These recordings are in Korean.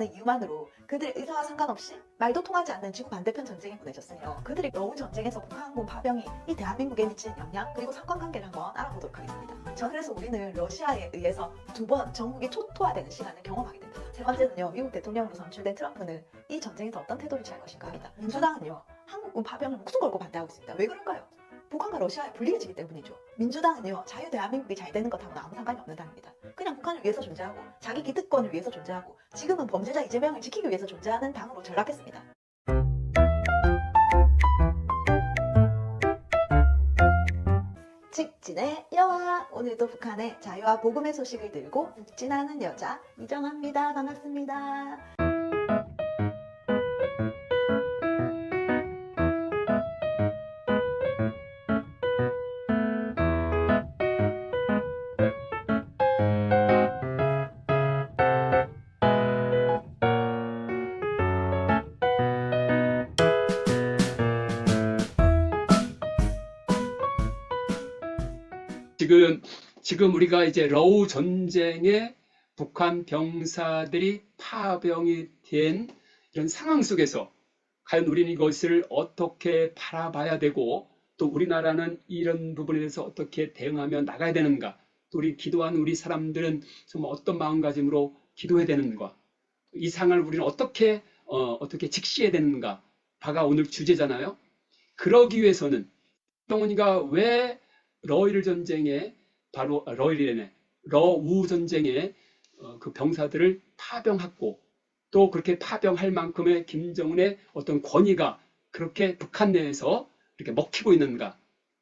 있다는 이유만으로 그들의 의사와 상관없이 말도 통하지 않는 지구 반대편 전쟁에 보내셨으며 그들이 러우 전쟁에서 북한군 파병이 이 대한민국에 미치는 영향 그리고 상관관계를 한번 알아보도록 하겠습니다. 자, 그래서 우리는 러시아에 의해서 두 번 전국이 초토화되는 시간을 경험하게 됩니다. 세 번째는요, 미국 대통령으로 선출된 트럼프는 이 전쟁에서 어떤 태도를 취할 것인가 합니다. 민주당은요, 한국군 파병을 목숨 걸고 반대하고 있습니다. 왜 그럴까요? 북한과 러시아의 불리해지기 때문이죠. 민주당은요, 자유 대한민국이 잘 되는 것하고는 아무 상관이 없는 당입니다. 그냥 북한을 위해서 존재하고 자기 기득권을 위해서 존재하고 지금은 범죄자 이재명을 지키기 위해서 존재하는 당으로 전락했습니다. 직진의 여왕, 오늘도 북한의 자유와 복음의 소식을 들고 북진하는 여자 이정아입니다. 반갑습니다. 지금 우리가 이제 러우 전쟁에 북한 병사들이 파병이 된 이런 상황 속에서 과연 우리는 이것을 어떻게 바라봐야 되고 또 우리나라는 이런 부분에 대해서 어떻게 대응하며 나가야 되는가, 또 우리 기도하는 우리 사람들은 정말 어떤 마음가짐으로 기도해야 되는가, 이 상황을 우리는 어떻게 직시해야 되는가가 오늘 주제잖아요. 그러기 위해서는 정은이가 왜 러일 전쟁에 바로 러우 전쟁에 그 병사들을 파병했고 또 그렇게 파병할 만큼의 김정은의 어떤 권위가 그렇게 북한 내에서 이렇게 먹히고 있는가.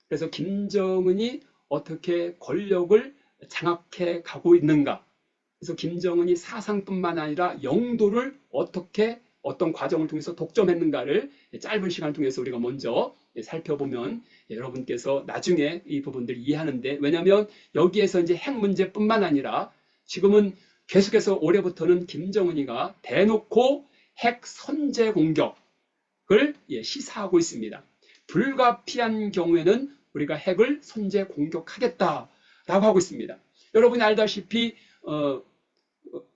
그래서 김정은이 어떻게 권력을 장악해 가고 있는가. 그래서 김정은이 사상뿐만 아니라 영도를 어떻게 어떤 과정을 통해서 독점했는가를 짧은 시간을 통해서 우리가 먼저 살펴보면 여러분께서 나중에 이 부분들을 이해하는데, 왜냐하면 여기에서 이제 핵 문제뿐만 아니라 지금은 계속해서 올해부터는 김정은이가 대놓고 핵 선제 공격을 시사하고 있습니다. 불가피한 경우에는 우리가 핵을 선제 공격하겠다라고 하고 있습니다. 여러분이 알다시피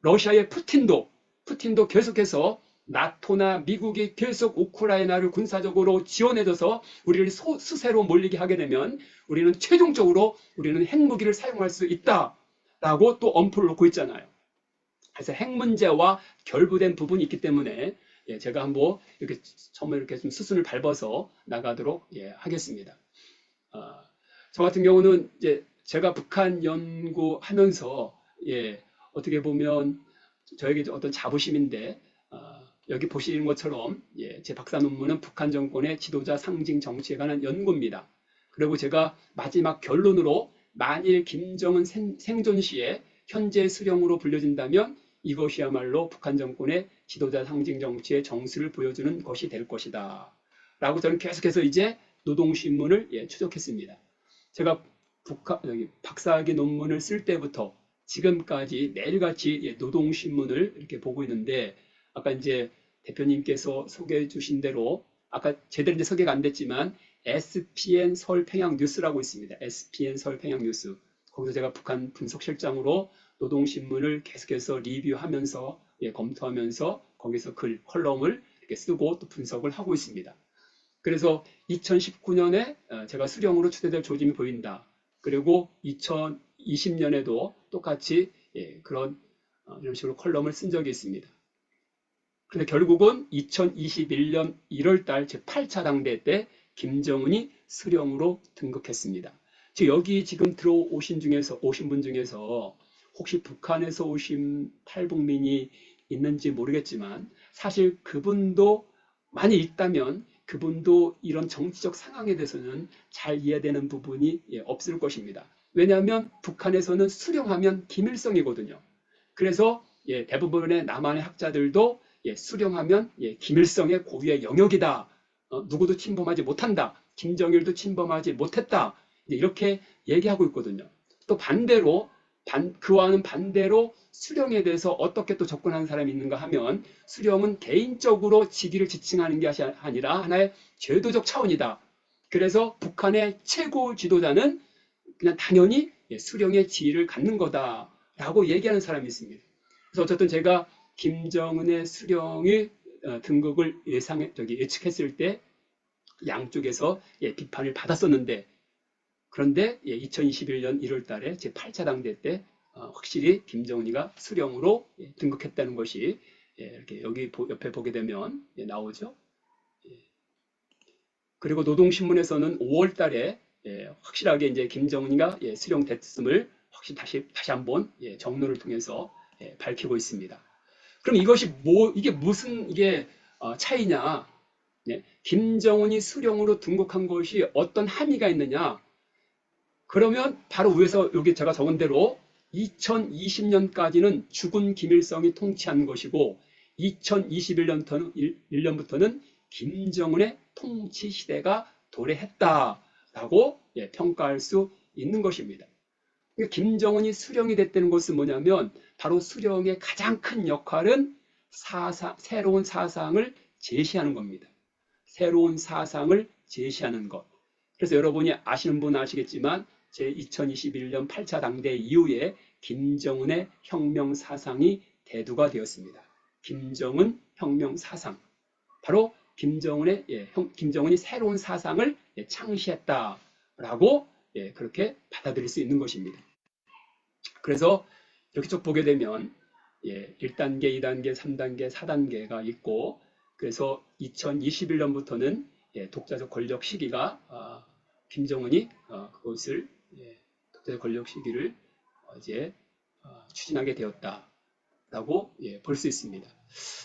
러시아의 푸틴도 계속해서 나토나 미국이 계속 우크라이나를 군사적으로 지원해줘서 우리를 수세로 몰리게 하게 되면 우리는 최종적으로 우리는 핵무기를 사용할 수 있다라고 또 엄포를 놓고 있잖아요. 그래서 핵 문제와 결부된 부분이 있기 때문에 제가 한번 이렇게 처음에 이렇게 좀 수순을 밟아서 나가도록 하겠습니다. 저 같은 경우는 이제 제가 북한 연구하면서 어떻게 보면 저에게 어떤 자부심인데, 여기 보시는 것처럼 제 박사 논문은 북한 정권의 지도자 상징 정치에 관한 연구입니다. 그리고 제가 마지막 결론으로 만일 김정은 생존 시에 현재 수령으로 불려진다면 이것이야말로 북한 정권의 지도자 상징 정치의 정수를 보여주는 것이 될 것이다 라고 저는 계속해서 이제 노동신문을 추적했습니다. 제가 박사학위 논문을 쓸 때부터 지금까지 매일같이 노동신문을 이렇게 보고 있는데, 아까 이제 대표님께서 소개해 주신 대로 아까 제대로 이제 소개가 안 됐지만 SPN 서울 평양 뉴스라고 있습니다. SPN 서울 평양 뉴스. 거기서 제가 북한 분석실장으로 노동신문을 계속해서 리뷰하면서 검토하면서 거기서 컬럼을 이렇게 쓰고 또 분석을 하고 있습니다. 그래서 2019년에 제가 수령으로 추대될 조짐이 보인다. 그리고 2020년에도 똑같이 이런 식으로 컬럼을 쓴 적이 있습니다. 그런데 결국은 2021년 1월달 제8차 당대 때 김정은이 수령으로 등극했습니다. 여기 지금 오신 분 중에서 혹시 북한에서 오신 탈북민이 있는지 모르겠지만 사실 그분도 많이 있다면 그분도 이런 정치적 상황에 대해서는 잘 이해되는 부분이 없을 것입니다. 왜냐하면 북한에서는 수령하면 김일성이거든요. 그래서 대부분의 남한의 학자들도 수령하면 김일성의 고유의 영역이다. 누구도 침범하지 못한다. 김정일도 침범하지 못했다. 이렇게 얘기하고 있거든요. 또 반대로 그와는 반대로 수령에 대해서 어떻게 또 접근하는 사람이 있는가 하면 수령은 개인적으로 직위를 지칭하는 게 아니라 하나의 제도적 차원이다. 그래서 북한의 최고 지도자는 그냥 당연히 수령의 지위를 갖는 거다라고 얘기하는 사람이 있습니다. 그래서 어쨌든 제가 김정은의 수령의 등극을 예측했을 때 양쪽에서 비판을 받았었는데, 그런데 2021년 1월 달에 제8차 당대 때 확실히 김정은이가 수령으로 등극했다는 것이 이렇게 여기 옆에 보게 되면 나오죠. 그리고 노동신문에서는 5월 달에 확실하게 이제 김정은이가 수령됐음을 확실히 다시 한번 정론을 통해서 밝히고 있습니다. 그럼 이게 무슨 차이냐? 김정은이 수령으로 등극한 것이 어떤 함의가 있느냐? 그러면 바로 위에서 여기 제가 적은 대로 2020년까지는 죽은 김일성이 통치한 것이고 2021년부터는 김정은의 통치 시대가 도래했다라고 평가할 수 있는 것입니다. 그러니까 김정은이 수령이 됐다는 것은 뭐냐면 바로 수령의 가장 큰 역할은 새로운 사상을 제시하는 겁니다. 새로운 사상을 제시하는 것. 그래서 여러분이 아시는 분은 아시겠지만 제2021년 8차 당대 이후에 김정은의 혁명 사상이 대두가 되었습니다. 김정은 혁명 사상. 바로 김정은이 새로운 사상을 창시했다라고 그렇게 받아들일 수 있는 것입니다. 그래서 이렇게 쭉 보게 되면 1단계, 2단계, 3단계, 4단계가 있고, 그래서 2021년부터는 독자적 권력 시기가 김정은이 그것을 독자적 권력 시기를 이제 추진하게 되었다라고 볼 수 있습니다.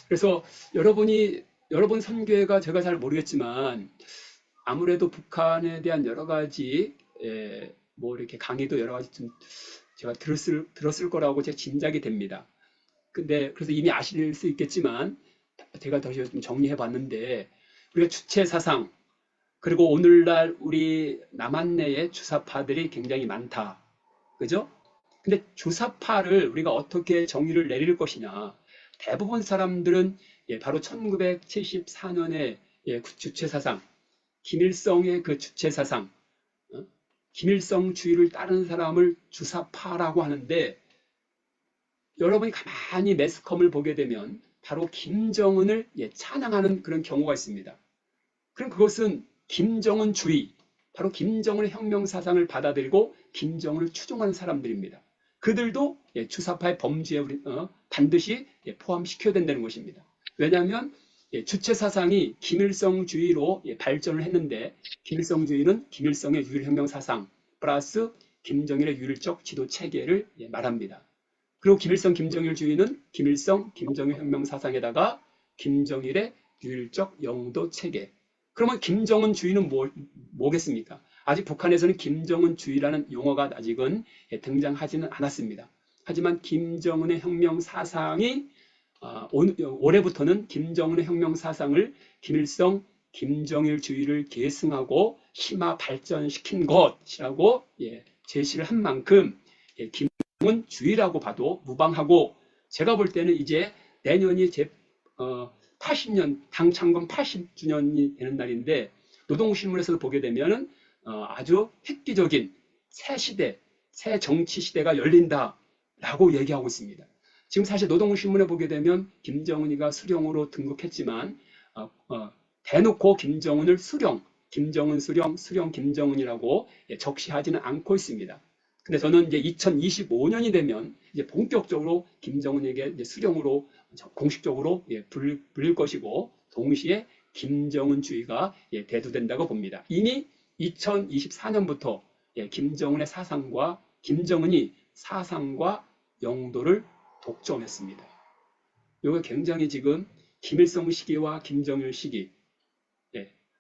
그래서 여러분 선교회가 제가 잘 모르겠지만 아무래도 북한에 대한 여러 가지 뭐 이렇게 강의도 여러 가지 좀 제가 들었을 거라고 제 짐작이 됩니다. 근데 그래서 이미 아실 수 있겠지만 제가 다시 좀 정리해 봤는데, 우리가 주체 사상, 그리고 오늘날 우리 남한 내에 주사파들이 굉장히 많다. 그죠? 근데 주사파를 우리가 어떻게 정의를 내릴 것이냐. 대부분 사람들은 바로 1974년에 주체 사상, 김일성의 그 주체 사상, 김일성주의를 따르는 사람을 주사파라고 하는데, 여러분이 가만히 매스컴을 보게 되면 바로 김정은을 찬양하는 그런 경우가 있습니다. 그럼 그것은 김정은주의, 바로 김정은의 혁명 사상을 받아들이고 김정은을 추종하는 사람들입니다. 그들도 주사파의 범주에 반드시 포함시켜야 된다는 것입니다. 왜냐하면 주체 사상이 김일성주의로 발전을 했는데, 김일성주의는 김일성의 유일혁명 사상 플러스 김정일의 유일적 지도 체계를 말합니다. 그리고 김일성-김정일주의는 김일성, 김정일 혁명 사상에다가 김정일의 유일적 영도 체계. 그러면 김정은주의는 뭐겠습니까? 아직 북한에서는 김정은주의라는 용어가 아직은 등장하지는 않았습니다. 하지만 김정은의 혁명 사상이 올해부터는 김정은의 혁명 사상을 김일성, 김정일주의를 계승하고 심화 발전시킨 것이라고 제시를 한 만큼 김정은주의라고 봐도 무방하고, 제가 볼 때는 이제 내년이 제 80년 당 창건 80주년이 되는 날인데, 노동신문에서 보게 되면은 아주 획기적인 새 시대, 새 정치 시대가 열린다라고 얘기하고 있습니다. 지금 사실 노동신문에 보게 되면 김정은이가 수령으로 등극했지만 대놓고 김정은을 김정은 수령 김정은이라고 적시하지는 않고 있습니다. 근데 저는 이제 2025년이 되면 이제 본격적으로 김정은에게 이제 수령으로 공식적으로 불릴 것이고, 동시에 김정은주의가 대두된다고 봅니다. 이미 2024년부터 김정은의 사상과 김정은이 사상과 영도를 독점했습니다. 이거 굉장히 지금 김일성 시기와 김정일 시기,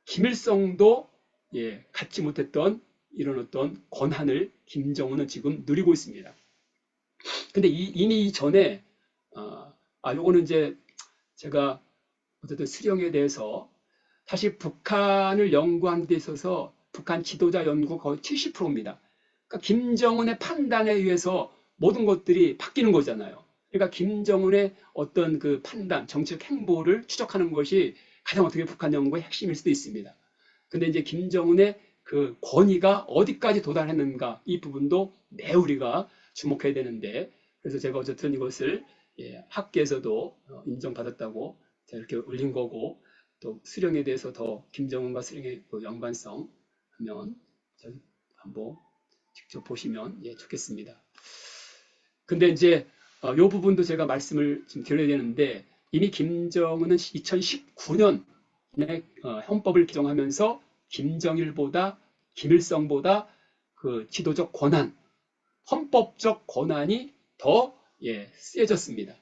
김일성도 갖지 못했던 이런 어떤 권한을 김정은은 지금 누리고 있습니다. 근데 이미 이전에 요거는 이제 제가 어쨌든 수령에 대해서 사실 북한을 연구하는 데 있어서 북한 지도자 연구가 거의 70%입니다. 그러니까 김정은의 판단에 의해서 모든 것들이 바뀌는 거잖아요. 그러니까 김정은의 어떤 그 판단, 정치적 행보를 추적하는 것이 가장 어떻게 북한 연구의 핵심일 수도 있습니다. 근데 이제 김정은의 그 권위가 어디까지 도달했는가, 이 부분도 매우 우리가 주목해야 되는데, 그래서 제가 어쨌든 이것을 학계에서도 인정받았다고 제가 이렇게 올린 거고, 또 수령에 대해서 더 김정은과 수령의 그 연관성 하면 저기 한번 직접 보시면 좋겠습니다. 근데 이제 이 부분도 제가 말씀을 좀 드려야 되는데, 이미 김정은은 2019년에 헌법을 개정하면서 김정일보다 김일성보다 그 지도적 권한, 헌법적 권한이 더 세졌습니다.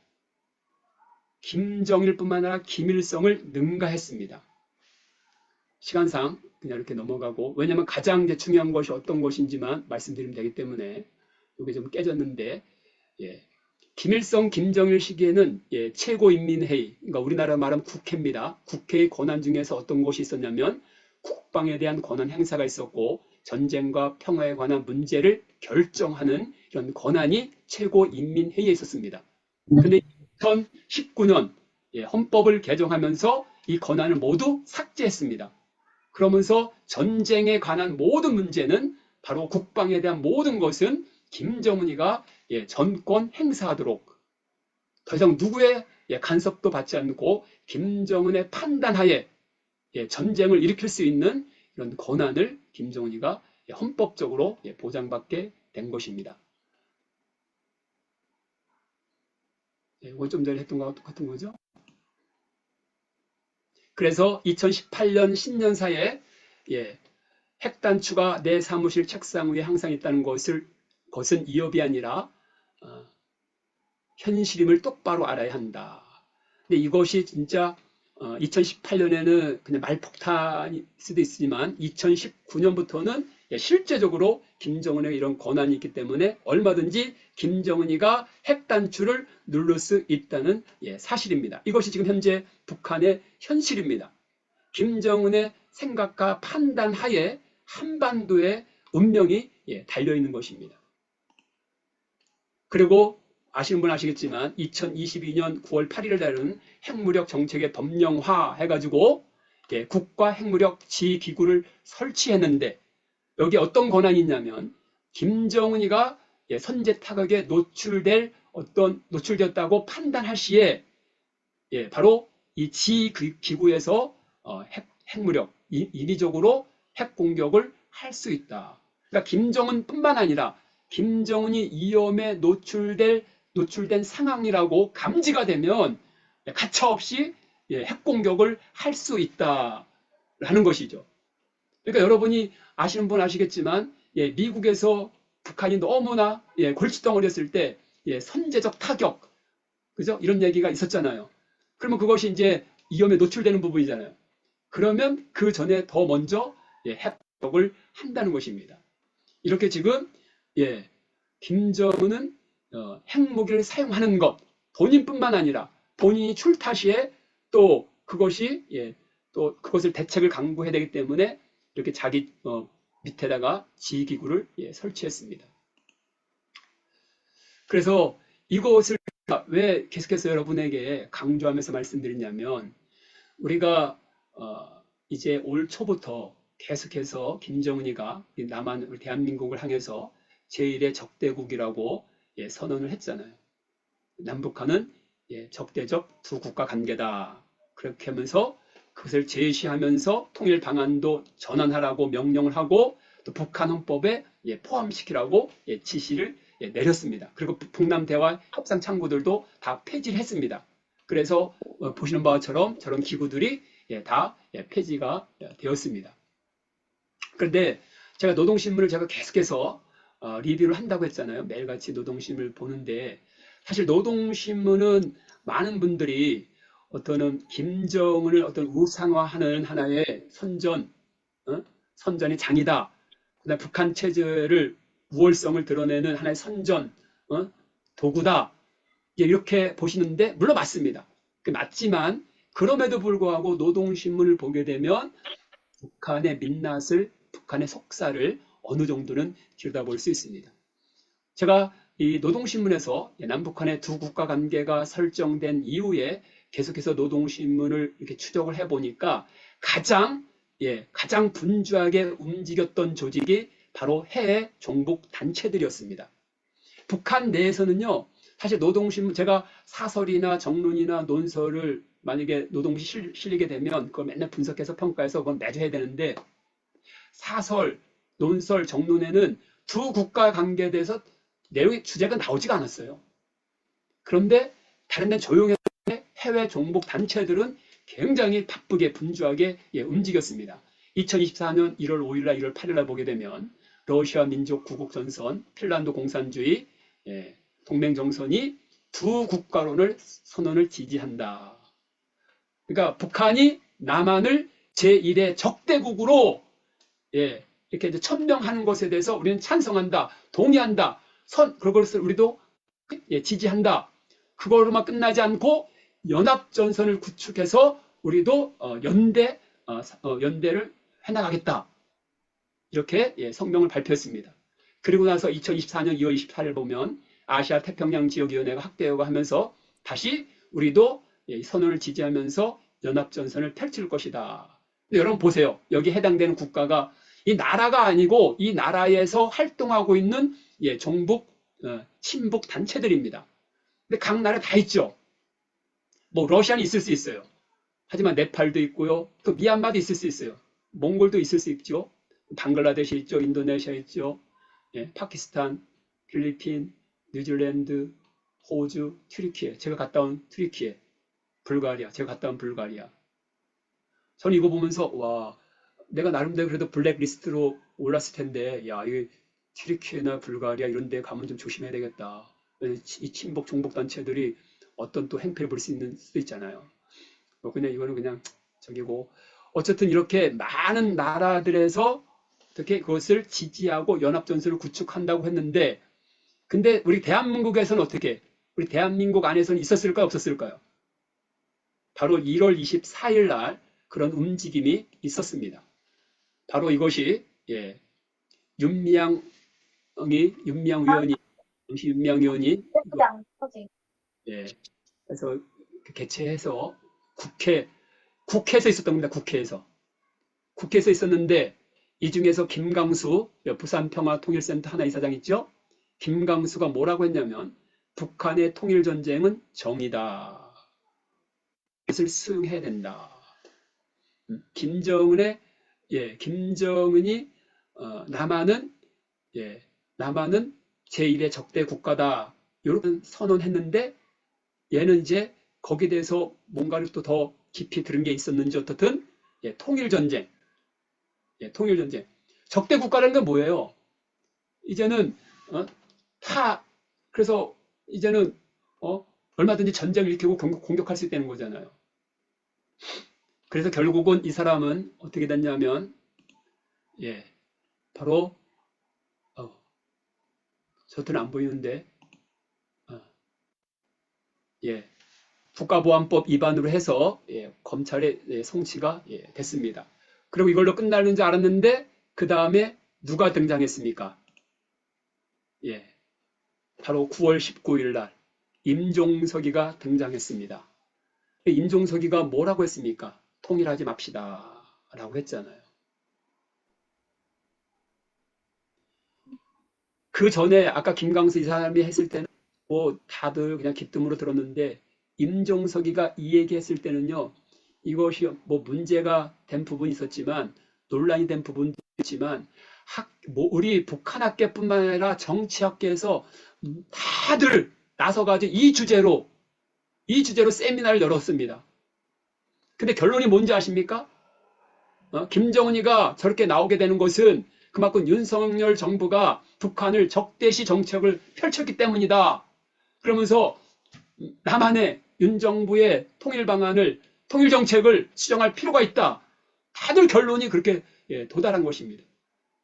김정일뿐만 아니라 김일성을 능가했습니다. 시간상 그냥 이렇게 넘어가고, 왜냐하면 가장 이제 중요한 것이 어떤 것인지만 말씀드리면 되기 때문에 이게 좀 깨졌는데, 김일성, 김정일 시기에는 최고인민회의, 그러니까 우리나라 말하면 국회입니다. 국회의 권한 중에서 어떤 것이 있었냐면 국방에 대한 권한 행사가 있었고, 전쟁과 평화에 관한 문제를 결정하는 이런 권한이 최고인민회의에 있었습니다. 그런데 2019년 헌법을 개정하면서 이 권한을 모두 삭제했습니다. 그러면서 전쟁에 관한 모든 문제는, 바로 국방에 대한 모든 것은 김정은이가 전권 행사하도록, 더 이상 누구의 간섭도 받지 않고 김정은의 판단하에 전쟁을 일으킬 수 있는 이런 권한을 김정은이가 헌법적으로 보장받게 된 것입니다. 이거 좀 전에 했던 거와 똑같은 거죠. 그래서 2018년 신년사에 핵단추가 내 사무실 책상 위에 항상 있다는 것은 이협이 아니라 현실임을 똑바로 알아야 한다. 근데 이것이 진짜 2018년에는 그냥 말폭탄일 수도 있지만 2019년부터는 실제적으로 김정은의 이런 권한이 있기 때문에 얼마든지 김정은이가 핵단추를 누를 수 있다는 사실입니다. 이것이 지금 현재 북한의 현실입니다. 김정은의 생각과 판단 하에 한반도의 운명이 달려있는 것입니다. 그리고 아시는 분 아시겠지만 2022년 9월 8일을 다룬 핵무력 정책의 법령화 해가지고 국가 핵무력 지휘기구를 설치했는데, 여기 어떤 권한이 있냐면 김정은이가 선제 타격에 노출되었다고 판단할 시에 바로 이 지휘기구에서 핵무력, 인위적으로 핵 공격을 할 수 있다. 그러니까 김정은뿐만 아니라 김정은이 위험에 노출된 상황이라고 감지가 되면 가차없이 핵 공격을 할 수 있다라는 것이죠. 그러니까 여러분이 아시는 분 아시겠지만 미국에서 북한이 너무나 골칫덩어리였을 때 선제적 타격, 그죠? 이런 얘기가 있었잖아요. 그러면 그것이 이제 위험에 노출되는 부분이잖아요. 그러면 그 전에 더 먼저 핵공격을 한다는 것입니다. 이렇게 지금 김정은은 핵무기를 사용하는 것, 본인뿐만 아니라 본인이 출타 시에 또 그것이 또 그것을 대책을 강구해야 되기 때문에 이렇게 자기 밑에다가 지휘기구를 설치했습니다. 그래서 이것을 왜 계속해서 여러분에게 강조하면서 말씀드리냐면, 우리가 이제 올 초부터 계속해서 김정은이가 남한 우리 대한민국을 향해서 제1의 적대국이라고 선언을 했잖아요. 남북한은 적대적 두 국가 관계다. 그렇게 하면서 그것을 제시하면서 통일 방안도 전환하라고 명령을 하고, 또 북한 헌법에 포함시키라고 지시를 내렸습니다. 그리고 북남 대화 협상 창구들도 다 폐지를 했습니다. 그래서 보시는 바처럼 저런 기구들이 다 폐지가 되었습니다. 그런데 제가 노동신문을 제가 계속해서 리뷰를 한다고 했잖아요. 매일같이 노동신문을 보는데, 사실 노동신문은 많은 분들이 김정은을 우상화하는 하나의 선전의 장이다. 그다음 북한 체제를 우월성을 드러내는 하나의 선전, 도구다. 이렇게 보시는데, 물론 맞습니다. 맞지만 그럼에도 불구하고 노동신문을 보게 되면 북한의 민낯을, 북한의 속살을 어느 정도는 들여다볼 수 있습니다. 제가 이 노동신문에서 남북한의 두 국가 관계가 설정된 이후에 계속해서 노동신문을 이렇게 추적을 해보니까 가장 분주하게 움직였던 조직이 바로 해외 종북 단체들이었습니다. 북한 내에서는요, 사실 노동신문 제가 사설이나 정론이나 논설을 만약에 노동시 실리게 되면 그걸 맨날 분석해서 평가해서 그건 매주 해야 되는데 사설, 논설, 정론에는 두 국가 관계에 대해서 내용의 주제가 나오지가 않았어요. 그런데 다른 데는 조용했는데 해외 종북 단체들은 굉장히 바쁘게 분주하게 움직였습니다. 2024년 1월 5일날 1월 8일날 보게 되면 러시아 민족 구국전선, 핀란드 공산주의, 동맹정선이 두 국가론을 선언을 지지한다. 그러니까 북한이 남한을 제1의 적대국으로 이렇게 이제 천명하는 것에 대해서 우리는 찬성한다, 동의한다, 그것을 우리도 지지한다. 그거로만 끝나지 않고 연합전선을 구축해서 우리도 연대를 해나가겠다. 이렇게 성명을 발표했습니다. 그리고 나서 2024년 2월 24일 보면 아시아 태평양 지역위원회가 학대회가 하면서 다시 우리도 선언을 지지하면서 연합전선을 펼칠 것이다. 여러분 보세요. 여기 해당되는 국가가 이 나라가 아니고 이 나라에서 활동하고 있는 종북, 친북 단체들입니다. 근데 각 나라에 다 있죠. 뭐 러시아는 있을 수 있어요. 하지만 네팔도 있고요. 또 미얀마도 있을 수 있어요. 몽골도 있을 수 있죠. 방글라데시 있죠. 인도네시아 있죠. 파키스탄, 필리핀, 뉴질랜드, 호주, 튀르키예. 제가 갔다 온 튀르키예. 불가리아. 제가 갔다 온 불가리아. 저는 이거 보면서 와, 내가 나름대로 그래도 블랙리스트로 올랐을 텐데 야, 이 튀르키예나 불가리아 이런 데 가면 좀 조심해야 되겠다. 이 친북 종북 단체들이 어떤 또 행패를 부릴 수 있는 수도 있잖아요. 그냥 이거는 그냥 저기고 어쨌든 이렇게 많은 나라들에서 어떻게 그것을 지지하고 연합전선을 구축한다고 했는데 근데 우리 대한민국에서는 어떻게 우리 대한민국 안에서는 있었을까요? 없었을까요? 바로 1월 24일 날 그런 움직임이 있었습니다. 바로 이것이 윤미향 위원이 당시 윤미향 위원이 그래서 개최해서 국회에서 있었던 겁니다. 국회에서 있었는데 이 중에서 김강수 부산평화통일센터 하나 이사장 있죠? 김강수가 뭐라고 했냐면 북한의 통일전쟁은 정의다. 그것을 수용해야 된다. 김정은이 남한은 제1의 적대 국가다. 이런 선언했는데 얘는 이제 거기에 대해서 뭔가를 또 더 깊이 들은 게 있었는지 어떻든 통일전쟁. 적대 국가라는 게 뭐예요? 이제는 그래서 이제는 얼마든지 전쟁을 일으키고 공격할 수 있다는 거잖아요. 그래서 결국은 이 사람은 어떻게 됐냐면 바로 저한테는 안 보이는데 국가보안법 위반으로 해서 검찰에 송치가 됐습니다. 그리고 이걸로 끝나는 줄 알았는데 그 다음에 누가 등장했습니까? 바로 9월 19일 날 임종석이가 등장했습니다. 임종석이가 뭐라고 했습니까? 통일하지 맙시다 라고 했잖아요. 그 전에 아까 김강수 이 사람이 했을 때는 뭐 다들 그냥 기뜸으로 들었는데 임종석이가 이 얘기했을 때는요. 이것이 뭐 문제가 된 부분이 있었지만 논란이 된 부분도 있지만 우리 북한 학계뿐만 아니라 정치학계에서 다들 나서가지고 이 주제로 세미나를 열었습니다. 근데 결론이 뭔지 아십니까? 김정은이가 저렇게 나오게 되는 것은 그만큼 윤석열 정부가 북한을 적대시 정책을 펼쳤기 때문이다. 그러면서 남한의 윤 정부의 통일 정책을 수정할 필요가 있다. 다들 결론이 그렇게 도달한 것입니다.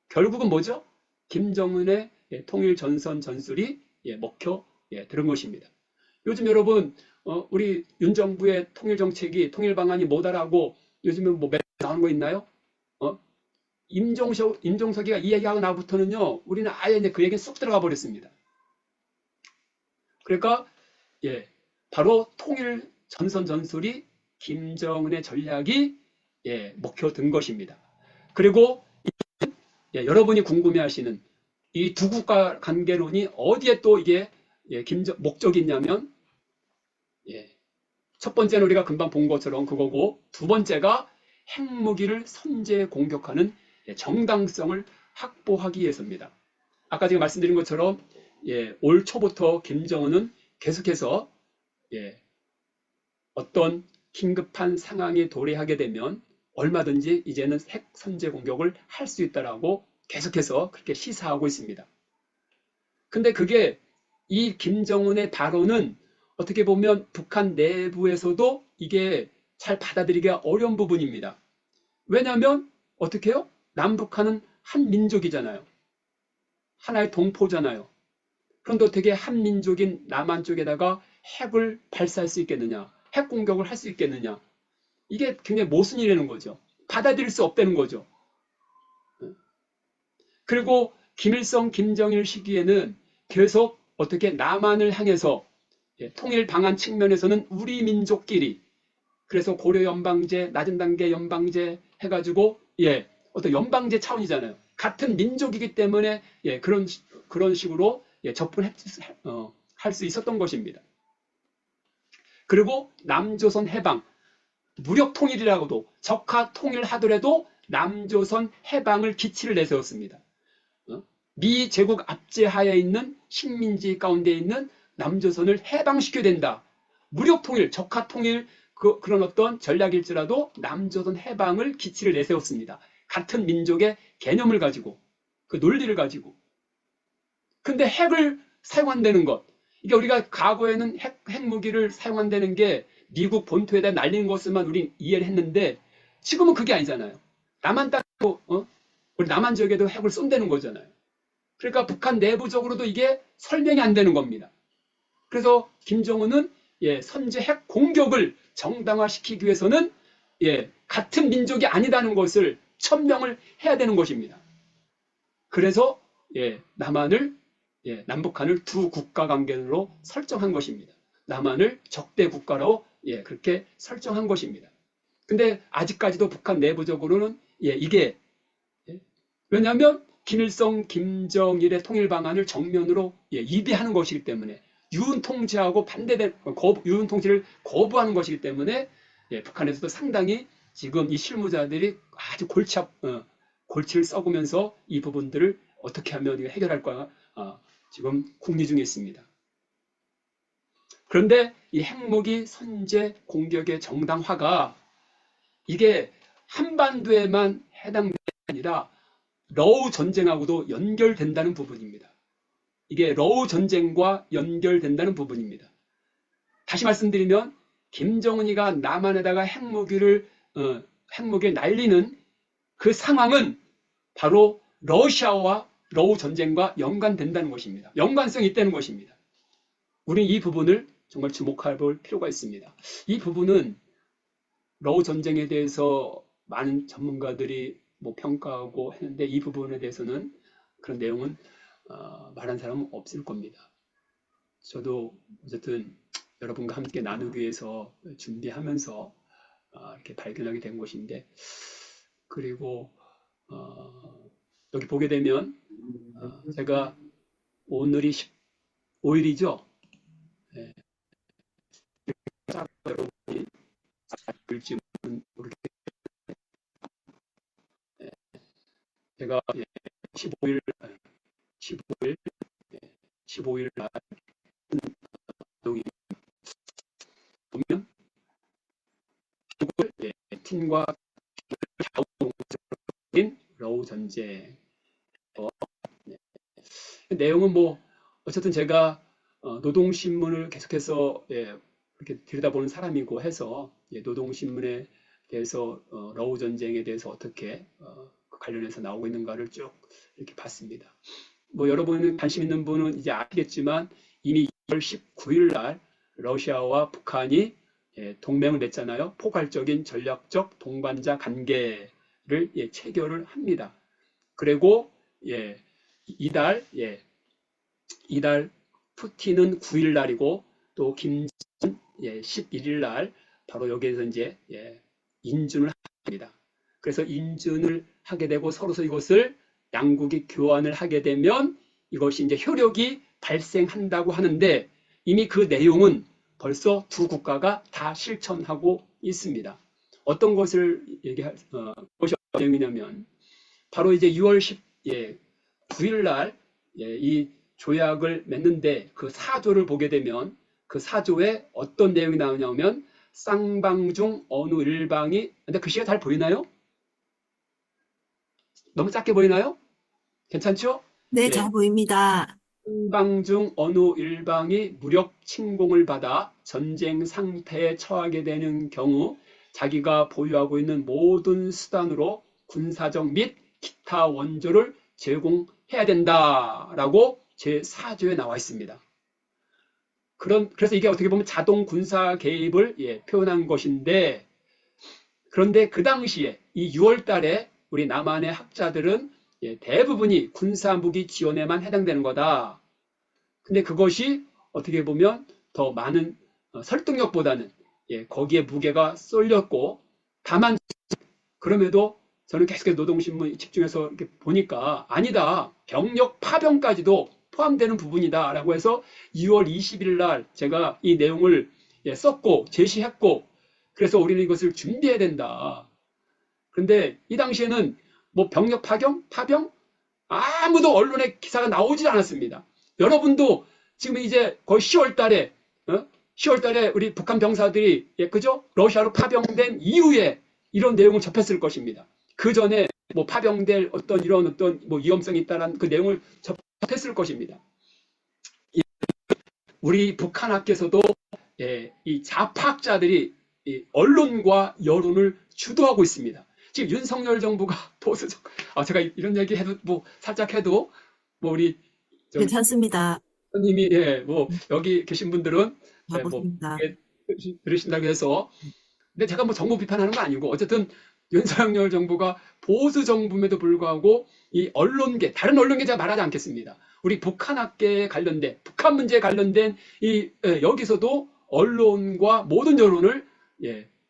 결국은 뭐죠? 김정은의 통일 전선 전술이 먹혀 들은 것입니다. 요즘 여러분 우리 윤 정부의 통일 정책이 통일 방안이 뭐다라고 요즘에 뭐 나오는 거 있나요? 임종석이가 이 얘기하고 나부터는요, 우리는 아예 이제 그 얘기에 쏙 들어가 버렸습니다. 그러니까, 바로 통일 전선 전술이 김정은의 전략이, 먹혀든 것입니다. 그리고, 여러분이 궁금해 하시는 이 두 국가 관계론이 어디에 또 이게, 목적이 있냐면, 첫 번째는 우리가 금방 본 것처럼 그거고, 두 번째가 핵무기를 선제 공격하는 정당성을 확보하기 위해서입니다. 아까 제가 말씀드린 것처럼 올 초부터 김정은은 계속해서 어떤 긴급한 상황이 도래하게 되면 얼마든지 이제는 핵 선제 공격을 할 수 있다라고 계속해서 그렇게 시사하고 있습니다. 근데 그게 이 김정은의 발언은 어떻게 보면 북한 내부에서도 이게 잘 받아들이기가 어려운 부분입니다. 왜냐하면 어떻게 해요? 남북한은 한 민족이잖아요. 하나의 동포잖아요. 그런데 어떻게 한 민족인 남한 쪽에다가 핵을 발사할 수 있겠느냐? 핵 공격을 할 수 있겠느냐? 이게 굉장히 모순이라는 거죠. 받아들일 수 없다는 거죠. 그리고 김일성, 김정일 시기에는 계속 어떻게 남한을 향해서 통일 방안 측면에서는 우리 민족끼리 그래서 고려 연방제, 낮은 단계 연방제 해가지고 어떤 연방제 차원이잖아요. 같은 민족이기 때문에 그런 식으로 접근할 수 있었던 것입니다. 그리고 남조선 해방, 무력 통일이라고도 적화 통일하더라도 남조선 해방을 기치를 내세웠습니다. 미 제국 압제하에 있는 식민지 가운데 있는 남조선을 해방시켜야 된다. 무력 통일, 적화 통일 그런 어떤 전략일지라도 남조선 해방을 기치를 내세웠습니다. 같은 민족의 개념을 가지고 그 논리를 가지고. 근데 핵을 사용한다는 것, 이게 우리가 과거에는 핵무기를 사용한다는 게 미국 본토에다 날리는 것을만 우린 이해를 했는데 지금은 그게 아니잖아요. 남한 땅도 우리 남한 지역에도 핵을 쏜다는 거잖아요. 그러니까 북한 내부적으로도 이게 설명이 안 되는 겁니다. 그래서 김정은은 선제 핵 공격을 정당화시키기 위해서는 같은 민족이 아니다는 것을 천명을 해야 되는 것입니다. 그래서 남북한을 두 국가 관계로 설정한 것입니다. 남한을 적대 국가로 그렇게 설정한 것입니다. 근데 아직까지도 북한 내부적으로는 이게 왜냐하면 김일성, 김정일의 통일 방안을 정면으로 위배하는 것이기 때문에 유은 통치하고 유은 통치를 거부하는 것이기 때문에 북한에서도 상당히 지금 이 실무자들이 아주 골치를 썩으면서 이 부분들을 어떻게 하면 해결할까 지금 궁리 중에 있습니다. 그런데 이 핵무기 선제 공격의 정당화가 이게 한반도에만 해당되는 게 아니라 러우 전쟁하고도 연결된다는 부분입니다. 이게 러우 전쟁과 연결된다는 부분입니다. 다시 말씀드리면 김정은이가 남한에다가 핵무기를 날리는 그 상황은 바로 러시아와 러우 전쟁과 연관된다는 것입니다. 연관성이 있다는 것입니다. 우리는 이 부분을 정말 주목해 볼 필요가 있습니다. 이 부분은 러우 전쟁에 대해서 많은 전문가들이 평가하고 했는데 이 부분에 대해서는 그런 내용은 말한 사람은 없을 겁니다. 저도 어쨌든 여러분과 함께 나누기 위해서 준비하면서 이렇게 발견하게 된 것인데 그리고 여기 보게 되면 제가 오늘이 15일이죠. 여러분이 읽을지 모르겠는데 제가 15일 날 보면 팀과 자원적인 러우 전쟁 내용은 어쨌든 제가 노동신문을 계속해서 이렇게 들여다보는 사람이고 해서 노동신문에 대해서 러우 전쟁에 대해서 어떻게 관련해서 나오고 있는가를 쭉 이렇게 봤습니다. 여러분은 관심 있는 분은 이제 아시겠지만 이미 2월 19일 날 러시아와 북한이 동맹을 맺잖아요. 포괄적인 전략적 동반자 관계를 체결을 합니다. 그리고 이달 푸틴은 9일 날이고 또 김정은 11일 날 바로 여기에서 이제 인준을 합니다. 그래서 인준을 하게 되고 서로서 이것을 양국이 교환을 하게 되면 이것이 이제 효력이 발생한다고 하는데 이미 그 내용은 벌써 두 국가가 다 실천하고 있습니다. 어떤 것을 보셔야 되냐면 바로 이제 6월 9일 날 이 조약을 맺는데 그 사조를 보게 되면 그 사조에 어떤 내용이 나오냐면 쌍방 중 어느 일방이 근데 글씨가 잘 보이나요? 너무 작게 보이나요? 괜찮죠? 네, 예. 잘 보입니다. 쌍방 중 어느 일방이 무력 침공을 받아 전쟁 상태에 처하게 되는 경우 자기가 보유하고 있는 모든 수단으로 군사적 및 기타 원조를 제공해야 된다라고 제4조에 나와 있습니다. 그래서 이게 어떻게 보면 자동 군사 개입을 표현한 것인데 그런데 그 당시에 이 6월 달에 우리 남한의 학자들은 대부분이 군사무기 지원에만 해당되는 거다. 근데 그것이 어떻게 보면 더 많은 설득력보다는 거기에 무게가 쏠렸고 다만 그럼에도 저는 계속해서 노동신문 집중해서 이렇게 보니까 아니다. 병력 파병까지도 포함되는 부분이다 라고 해서 2월 20일 날 제가 이 내용을 썼고 제시했고 그래서 우리는 이것을 준비해야 된다. 그런데 이 당시에는 뭐 병력 파병 아무도 언론에 기사가 나오지 않았습니다. 여러분도 지금 이제 거의 10월 달에 10월 달에 우리 북한 병사들이 그죠? 러시아로 파병된 이후에 이런 내용을 접했을 것입니다. 그 전에 뭐 파병될 어떤 뭐 위험성이 있다는 그 내용을 접했을 것입니다. 우리 북한 학계에서도 이 좌파학자들이 언론과 여론을 주도하고 있습니다. 지금 윤석열 정부가 보수적, 제가 이런 얘기 해도 뭐 살짝 해도 뭐 우리 괜찮습니다. 님이 뭐 여기 계신 분들은 잘 뭐 보십니다. 들으신다고 해서 근데 제가 뭐 정부 비판하는 건 아니고 어쨌든 윤석열 정부가 보수 정부임에도 불구하고 이 언론계 다른 언론계 제가 말하지 않겠습니다. 우리 북한 학계에 관련된 북한 문제에 관련된 이 여기서도 언론과 모든 여론을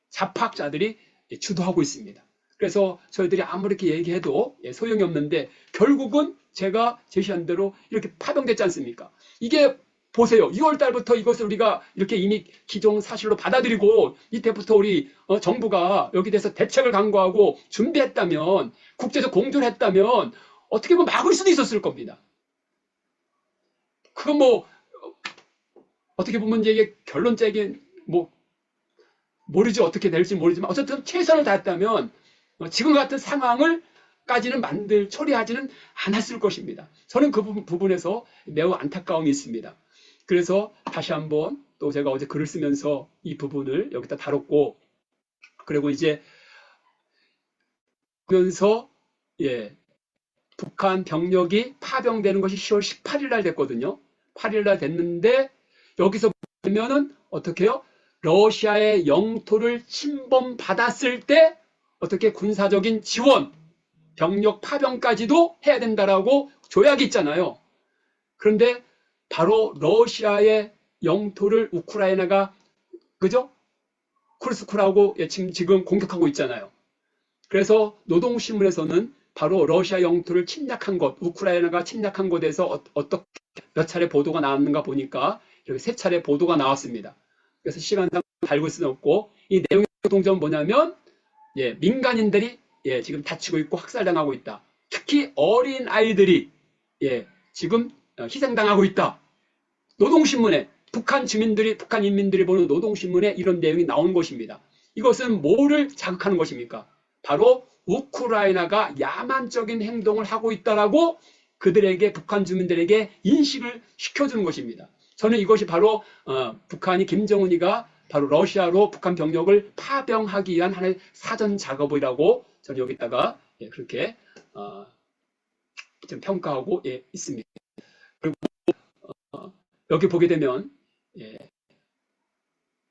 좌파학자들이 주도하고 있습니다. 그래서 저희들이 아무리 이렇게 얘기해도 소용이 없는데 결국은 제가 제시한 대로 이렇게 파병됐지 않습니까? 이게 보세요. 6월 달부터 이것을 우리가 이렇게 이미 기존 사실로 받아들이고 이때부터 우리 정부가 여기 대해서 대책을 강구하고 준비했다면 국제적 공조를 했다면 어떻게 보면 막을 수도 있었을 겁니다. 그건 뭐 어떻게 보면 이게 결론적인 뭐 모르지 어떻게 될지 모르지만 어쨌든 최선을 다했다면 지금 같은 상황을 까지는 처리하지는 않았을 것입니다. 저는 그 부분에서 매우 안타까움이 있습니다. 그래서 다시 한번 또 제가 어제 글을 쓰면서 이 부분을 여기다 다뤘고 그리고 이제 그러면서 북한 병력이 파병되는 것이 10월 18일 날 됐거든요. 8일 날 됐는데 여기서 보면은 어떻게 해요? 러시아의 영토를 침범받았을 때 어떻게 군사적인 지원, 병력 파병까지도 해야 된다라고 조약이 있잖아요. 그런데 바로 러시아의 영토를 우크라이나가 그죠? 쿠르스크라고 지금 공격하고 있잖아요. 그래서 노동신문에서는 바로 러시아 영토를 침략한 것, 우크라이나가 침략한 것에 대해서 어떻게 몇 차례 보도가 나왔는가 보니까 이렇게 3차례 보도가 나왔습니다. 그래서 시간상 달고 수는 없고 이 내용의 공통점은 뭐냐면 민간인들이 지금 다치고 있고 학살당하고 있다. 특히 어린 아이들이 지금 희생당하고 있다. 노동신문에 북한 인민들이 보는 노동신문에 이런 내용이 나온 것입니다. 이것은 뭐를 자극하는 것입니까? 바로 우크라이나가 야만적인 행동을 하고 있다라고 북한 주민들에게 인식을 시켜주는 것입니다. 저는 이것이 바로 북한이 김정은이가 바로 러시아로 북한 병력을 파병하기 위한 하나의 사전 작업이라고 저는 여기다가 그렇게 좀 평가하고 있습니다. 그리고 여기 보게 되면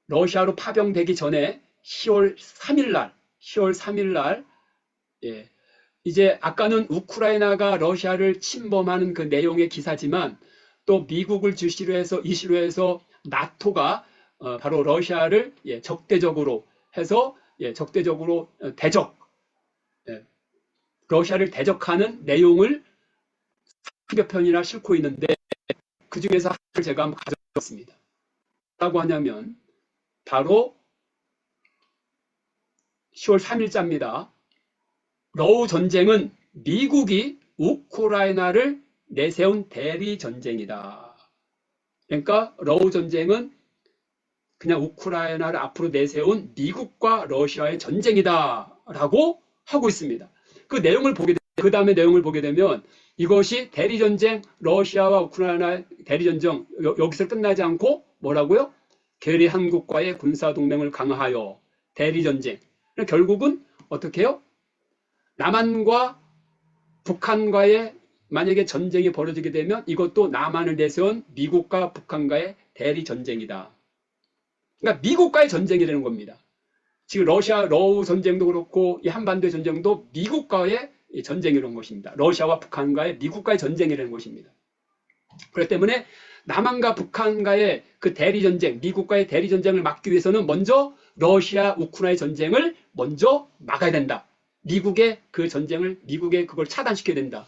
러시아로 파병되기 전에 10월 3일 날 이제 아까는 우크라이나가 러시아를 침범하는 그 내용의 기사지만 또 미국을 이시로 해서 나토가 바로 러시아를 적대적으로 해서 적대적으로 러시아를 대적하는 내용을 10여 편이나 싣고 있는데 그 중에서 하나를 제가 한번 가져왔습니다. 뭐라고 하냐면 바로 10월 3일자입니다. 러우 전쟁은 미국이 우크라이나를 내세운 대리 전쟁이다. 그러니까 러우 전쟁은 그냥 우크라이나를 앞으로 내세운 미국과 러시아의 전쟁이다라고 하고 있습니다. 그 다음에 내용을 보게 되면 이것이 대리전쟁, 러시아와 우크라이나 대리전쟁, 여기서 끝나지 않고 뭐라고요? 괴리 한국과의 군사동맹을 강화하여 대리전쟁. 결국은 어떻게 해요? 남한과 북한과의 만약에 전쟁이 벌어지게 되면 이것도 남한을 내세운 미국과 북한과의 대리전쟁이다. 그러니까 미국과의 전쟁이 되는 겁니다. 지금 러시아 러우 전쟁도 그렇고 이 한반도의 전쟁도 미국과의 전쟁이라는 것입니다. 러시아와 북한과의 미국과의 전쟁이라는 것입니다. 그렇기 때문에 남한과 북한과의 그 대리전쟁, 미국과의 대리전쟁을 막기 위해서는 먼저 러시아, 우크라이나 전쟁을 먼저 막아야 된다. 미국의 그 전쟁을, 미국의 그걸 차단시켜야 된다.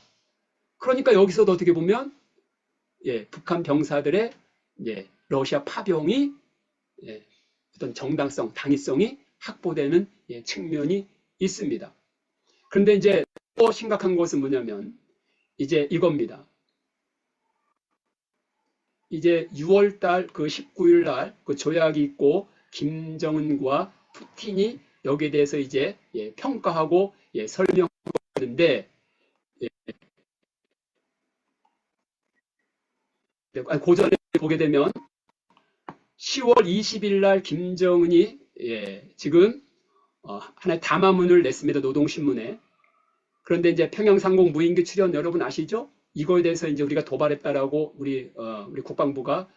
그러니까 여기서도 어떻게 보면 북한 병사들의 러시아 파병이 어떤 정당성, 당위성이 확보되는 측면이 있습니다. 그런데 이제 또 심각한 것은 뭐냐면 이제 이겁니다. 이제 6월달 그 19일 날 그 조약이 있고 김정은과 푸틴이 여기에 대해서 이제 평가하고 설명하는데 그 전에 보게 되면 10월 20일 날 김정은이 지금 하나의 담화문을 냈습니다. 노동신문에. 그런데 이제 평양상공 무인기 출현 여러분 아시죠? 이거에 대해서 이제 우리가 도발했다라고 우리 국방부가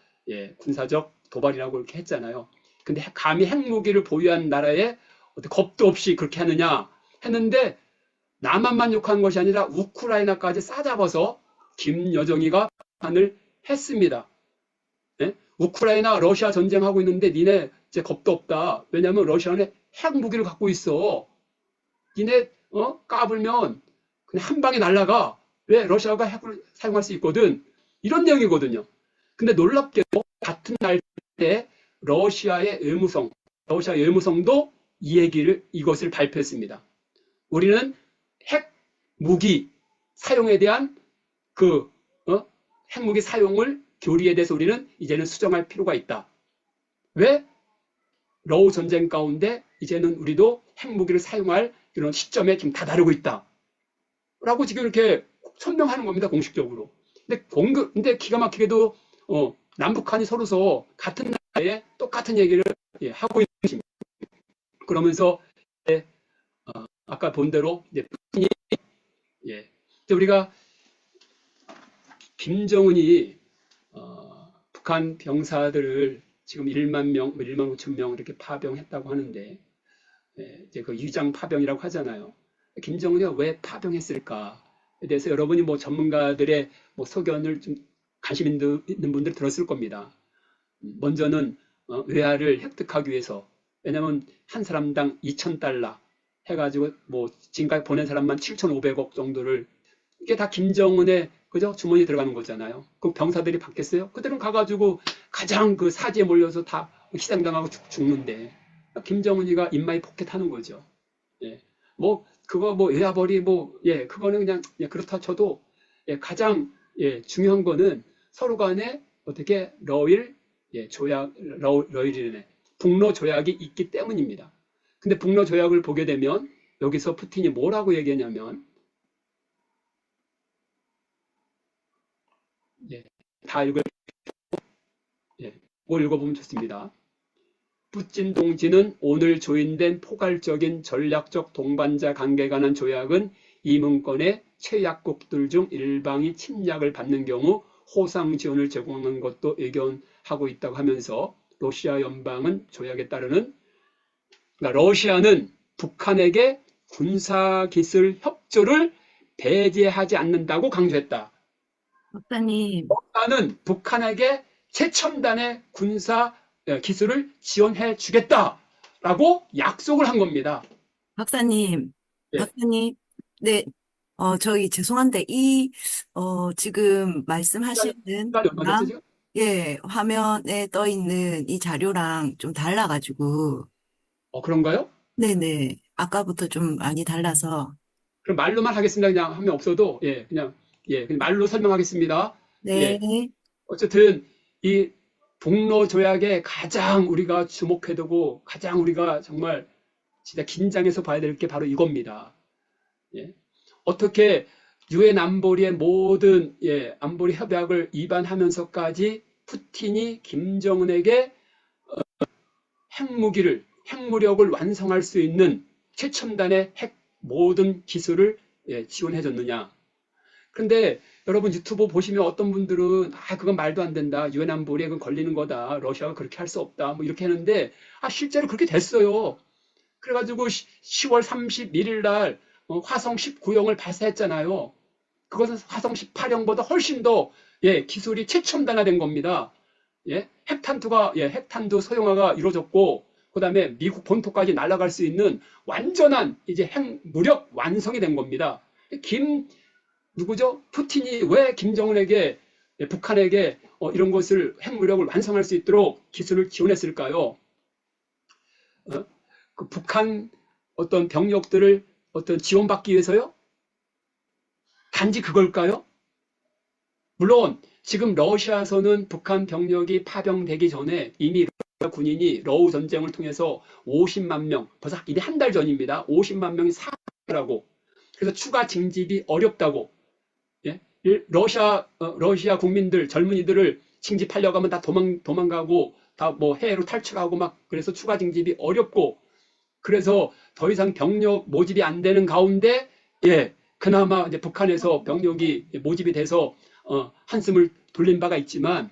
군사적 도발이라고 이렇게 했잖아요. 근데 감히 핵무기를 보유한 나라에 겁도 없이 그렇게 하느냐 했는데 남한만 욕한 것이 아니라 우크라이나까지 싸잡아서 김여정이가 판을 했습니다. 우크라이나 러시아 전쟁하고 있는데 니네 이제 겁도 없다. 왜냐하면 러시아는 핵무기를 갖고 있어. 니네 까불면 그냥 한 방에 날아가. 왜? 러시아가 핵을 사용할 수 있거든. 이런 내용이거든요. 근데 놀랍게도 같은 날에 러시아 외무성도 이것을 발표했습니다. 우리는 핵무기 사용에 대한 핵무기 사용을 교리에 대해서 우리는 이제는 수정할 필요가 있다. 왜? 러우 전쟁 가운데 이제는 우리도 핵무기를 사용할 이런 시점에 지금 다다르고 있다. 라고 지금 이렇게 설명하는 겁니다. 공식적으로. 근데 기가 막히게도 남북한이 서로서 같은 나라에 똑같은 얘기를 하고 있는 것입니다. 그러면서 아까 본 대로 우리가 김정은이 북한 병사들을 지금 1만 명, 1만 5천 명 이렇게 파병했다고 하는데 이제 그 위장 파병이라고 하잖아요. 김정은이 왜 파병했을까에 대해서 여러분이 전문가들의 소견을 좀 관심 있는 분들 들었을 겁니다. 먼저는 외화를 획득하기 위해서. 왜냐하면 한 사람당 2,000달러 해가지고 지금까지 보낸 사람만 7,500억 정도를 이게 다 김정은의 그죠? 주머니에 들어가는 거잖아요. 그 병사들이 받겠어요? 그들은 가가지고 가장 그 사지에 몰려서 다 희생당하고 죽는데 김정은이가 인마이 포켓하는 거죠. 그거 외화벌이 그거는 그냥 그렇다 쳐도 가장 중요한 거는 서로 간에 어떻게 북러 조약이 있기 때문입니다. 근데 북러 조약을 보게 되면 여기서 푸틴이 뭐라고 얘기하냐면 다 읽어보면 좋습니다. 푸틴 동지는 오늘 조인된 포괄적인 전략적 동반자 관계에 관한 조약은 이 문건의 최약국들 중 일방이 침략을 받는 경우 호상 지원을 제공하는 것도 의견하고 있다고 하면서 러시아 연방은 조약에 따르는 그러니까 러시아는 북한에게 군사기술 협조를 배제하지 않는다고 강조했다. 박사님, 러시아는 북한에게 최첨단의 군사 기술을 지원해 주겠다라고 약속을 한 겁니다. 박사님, 예. 박사님, 네, 저기 죄송한데 지금 말씀하시는 시간이 얼마 됐죠, 거랑 지금? 예, 화면에 떠 있는 이 자료랑 좀 달라가지고 그런가요? 네네. 아까부터 좀 많이 달라서 그럼 말로만 하겠습니다. 그냥 하면 없어도, 그냥 말로 설명하겠습니다. 예. 네. 어쨌든, 이 동로 조약에 가장 우리가 주목해야 되고, 가장 우리가 정말 진짜 긴장해서 봐야 될 게 바로 이겁니다. 예. 어떻게 유엔 안보리의 모든 안보리 협약을 위반하면서까지 푸틴이 김정은에게 핵무력을 완성할 수 있는 최첨단의 핵 모든 기술을 지원해 줬느냐. 그런데 여러분 유튜브 보시면 어떤 분들은 그건 말도 안 된다. 유엔 안보리에 그건 걸리는 거다. 러시아가 그렇게 할 수 없다. 뭐 이렇게 하는데 실제로 그렇게 됐어요. 그래가지고 10월 31일 날 화성 19형을 발사했잖아요. 그것은 화성 18형보다 훨씬 더 기술이 최첨단화된 겁니다. 핵탄두 소형화가 이루어졌고, 그다음에 미국 본토까지 날아갈 수 있는 완전한 이제 핵 무력 완성이 된 겁니다. 누구죠? 푸틴이 왜 김정은에게 북한에게 이런 것을 핵무력을 완성할 수 있도록 기술을 지원했을까요? 그 북한 어떤 병력들을 어떤 지원받기 위해서요? 단지 그걸까요? 물론 지금 러시아에서는 북한 병력이 파병되기 전에 이미 러시아 군인이 러우 전쟁을 통해서 50만 명, 벌써 이미 한 달 전입니다. 50만 명이 사라고. 그래서 추가 징집이 어렵다고. 예? 러시아 국민들, 젊은이들을 징집하려고 하면 다 도망가고 다 뭐 해외로 탈출하고 막 그래서 추가 징집이 어렵고 그래서 더 이상 병력 모집이 안 되는 가운데 그나마 이제 북한에서 병력이 모집이 돼서 한숨을 돌린 바가 있지만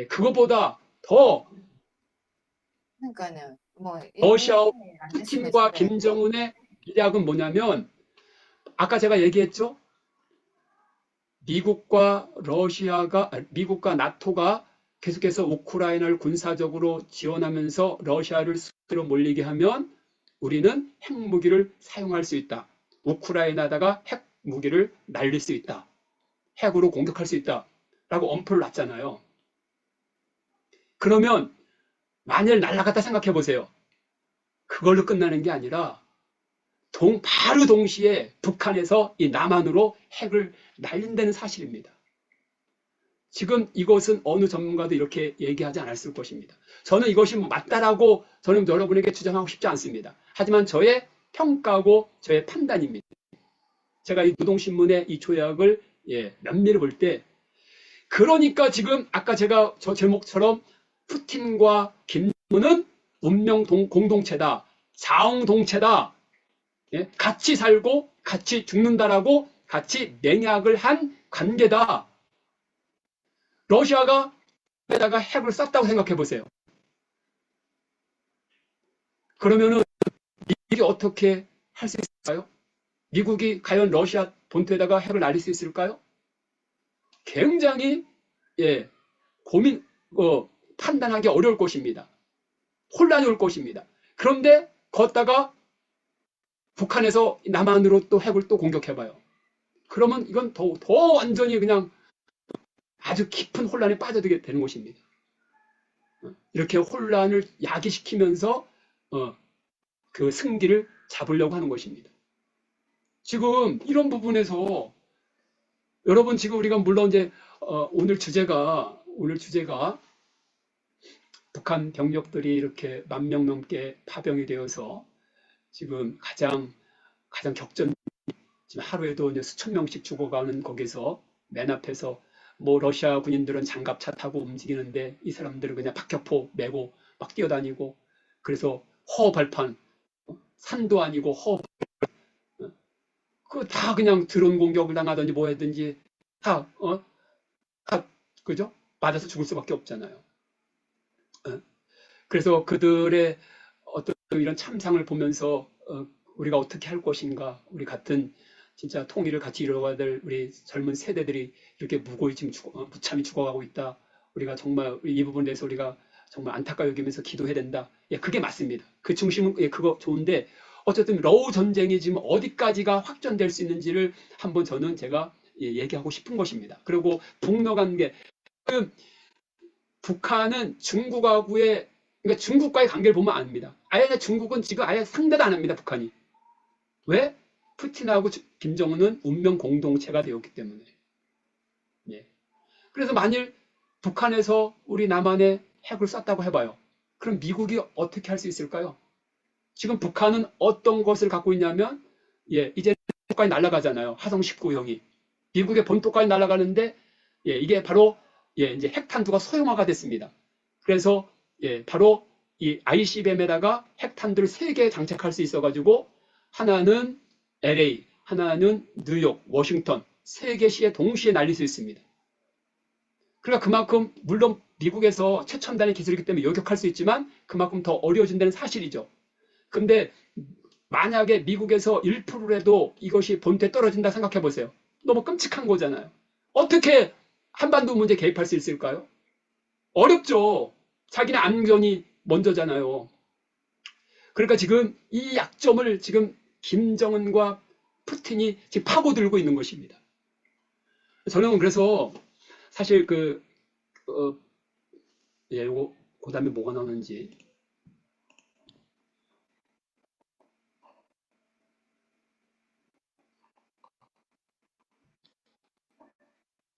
그거보다 더 그러니까는 뭐 러시아 이해 안 됐으면 푸틴과 좋겠어요. 김정은의 비약은 뭐냐면 아까 제가 얘기했죠. 미국과 나토가 계속해서 우크라이나를 군사적으로 지원하면서 러시아를 수비로 몰리게 하면 우리는 핵무기를 사용할 수 있다. 우크라이나다가 핵무기를 날릴 수 있다. 핵으로 공격할 수 있다. 라고 엄포를 놨잖아요. 그러면 만일 날아갔다 생각해 보세요. 그걸로 끝나는 게 아니라 바로 동시에 북한에서 이 남한으로 핵을 날린다는 사실입니다. 지금 이것은 어느 전문가도 이렇게 얘기하지 않았을 것입니다. 저는 이것이 맞다라고 저는 여러분에게 주장하고 싶지 않습니다. 하지만 저의 평가고 저의 판단입니다. 제가 이 노동신문의 이 조약을 면밀히 볼 때 그러니까 지금 아까 제가 저 제목처럼 푸틴과 김정은은 운명 공동체다. 자웅동체다. 같이 살고 같이 죽는다라고 같이 맹약을 한 관계다. 러시아가 에다가 핵을 쐈다고 생각해 보세요. 그러면은 미국이 어떻게 할 수 있을까요? 미국이 과연 러시아 본토에다가 핵을 날릴 수 있을까요? 굉장히 판단하기 어려울 것입니다. 혼란이 올 것입니다. 그런데 걷다가 북한에서 남한으로 또 핵을 또 공격해봐요. 그러면 이건 더 완전히 그냥 아주 깊은 혼란에 빠져들게 되는 것입니다. 이렇게 혼란을 야기시키면서 그 승기를 잡으려고 하는 것입니다. 지금 이런 부분에서 여러분 지금 우리가 물론 이제 오늘 주제가 북한 병력들이 이렇게 10,000명 넘게 파병이 되어서 지금 가장 격전 지금 하루에도 이제 수천 명씩 죽어가는 거기서 맨 앞에서 뭐 러시아 군인들은 장갑차 타고 움직이는데 이 사람들은 그냥 박격포 메고 막 뛰어다니고 그래서 허허벌판 산도 아니고 그 다 그냥 드론 공격을 당하든지 뭐 하든지 다 그죠? 맞아서 죽을 수밖에 없잖아요. 그래서 그들의 어떤 이런 참상을 보면서 우리가 어떻게 할 것인가, 우리 같은 진짜 통일을 같이 이루어가야 될 우리 젊은 세대들이 이렇게 무고히 지금 무참히 죽어가고 있다. 우리가 정말 이 부분에 대해서 우리가 정말 안타까워 여기면서 기도해야 된다. 그게 맞습니다. 그 중심은 그거 좋은데 어쨌든 러우 전쟁이 지금 어디까지가 확전될 수 있는지를 한번 저는 제가 얘기하고 싶은 것입니다. 그리고 북러 관계, 북한은 중국하고의 그러니까 중국과의 관계를 보면 압니다. 아예 중국은 지금 아예 상대도 안 합니다. 북한이. 왜? 푸틴하고 김정은은 운명 공동체가 되었기 때문에. 예. 그래서 만일 북한에서 우리 남한에 핵을 쐈다고 해봐요. 그럼 미국이 어떻게 할 수 있을까요? 지금 북한은 어떤 것을 갖고 있냐면, 이제 본토까지 날아가잖아요. 화성 19형이. 미국의 본토까지 날아가는데, 이게 바로, 이제 핵탄두가 소형화가 됐습니다. 그래서, 바로 이 ICBM에다가 핵탄두를 3개 장착할 수 있어가지고, 하나는 LA, 하나는 뉴욕, 워싱턴, 3개 시에 동시에 날릴 수 있습니다. 그러니까 그만큼, 물론 미국에서 최첨단의 기술이기 때문에 요격할 수 있지만, 그만큼 더 어려워진다는 사실이죠. 근데 만약에 미국에서 1%라도 이것이 본토에 떨어진다 생각해 보세요. 너무 끔찍한 거잖아요. 어떻게 한반도 문제 개입할 수 있을까요? 어렵죠. 자기네 안전이 먼저잖아요. 그러니까 지금 이 약점을 지금 김정은과 푸틴이 지금 파고들고 있는 것입니다. 저는 그래서 사실 요거 그 다음에 뭐가 나오는지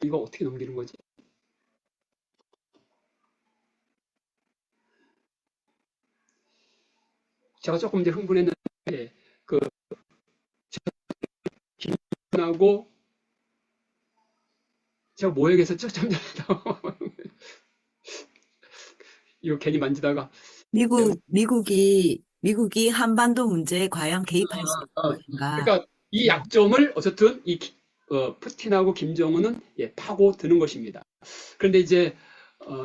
이거 어떻게 넘기는 거지? 제가 조금 이제 흥분했는데 그 김정은하고 제가 뭐 얘기했었죠? 참 이거 괜히 만지다가 미국이 한반도 문제에 과연 개입할 수 있을 것인가? 그러니까 이 약점을 어쨌든 푸틴하고 김정은은 파고드는 것입니다. 그런데 이제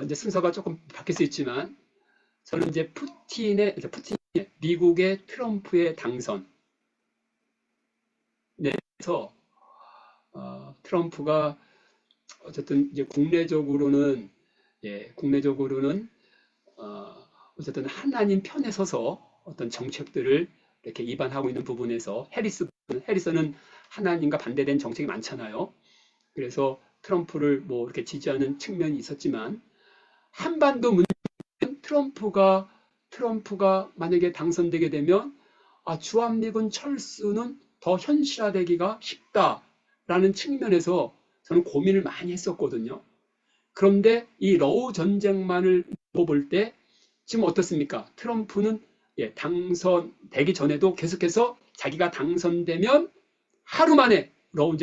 이제 순서가 조금 바뀔 수 있지만 저는 이제 미국의 트럼프의 당선에서 트럼프가 어쨌든 이제 국내적으로는 어쨌든 하나님 편에 서서 어떤 정책들을 이렇게 입안하고 있는 부분에서 해리스는 하나님과 반대된 정책이 많잖아요. 그래서 트럼프를 뭐 이렇게 지지하는 측면이 있었지만 한반도 문제는 트럼프가 만약에 당선되게 되면 주한미군 철수는 더 현실화되기가 쉽다라는 측면에서 저는 고민을 많이 했었거든요. 그런데 이 러우 전쟁만을 볼 때 지금 어떻습니까? 트럼프는 당선되기 전에도 계속해서 자기가 당선되면 하루 만에 러우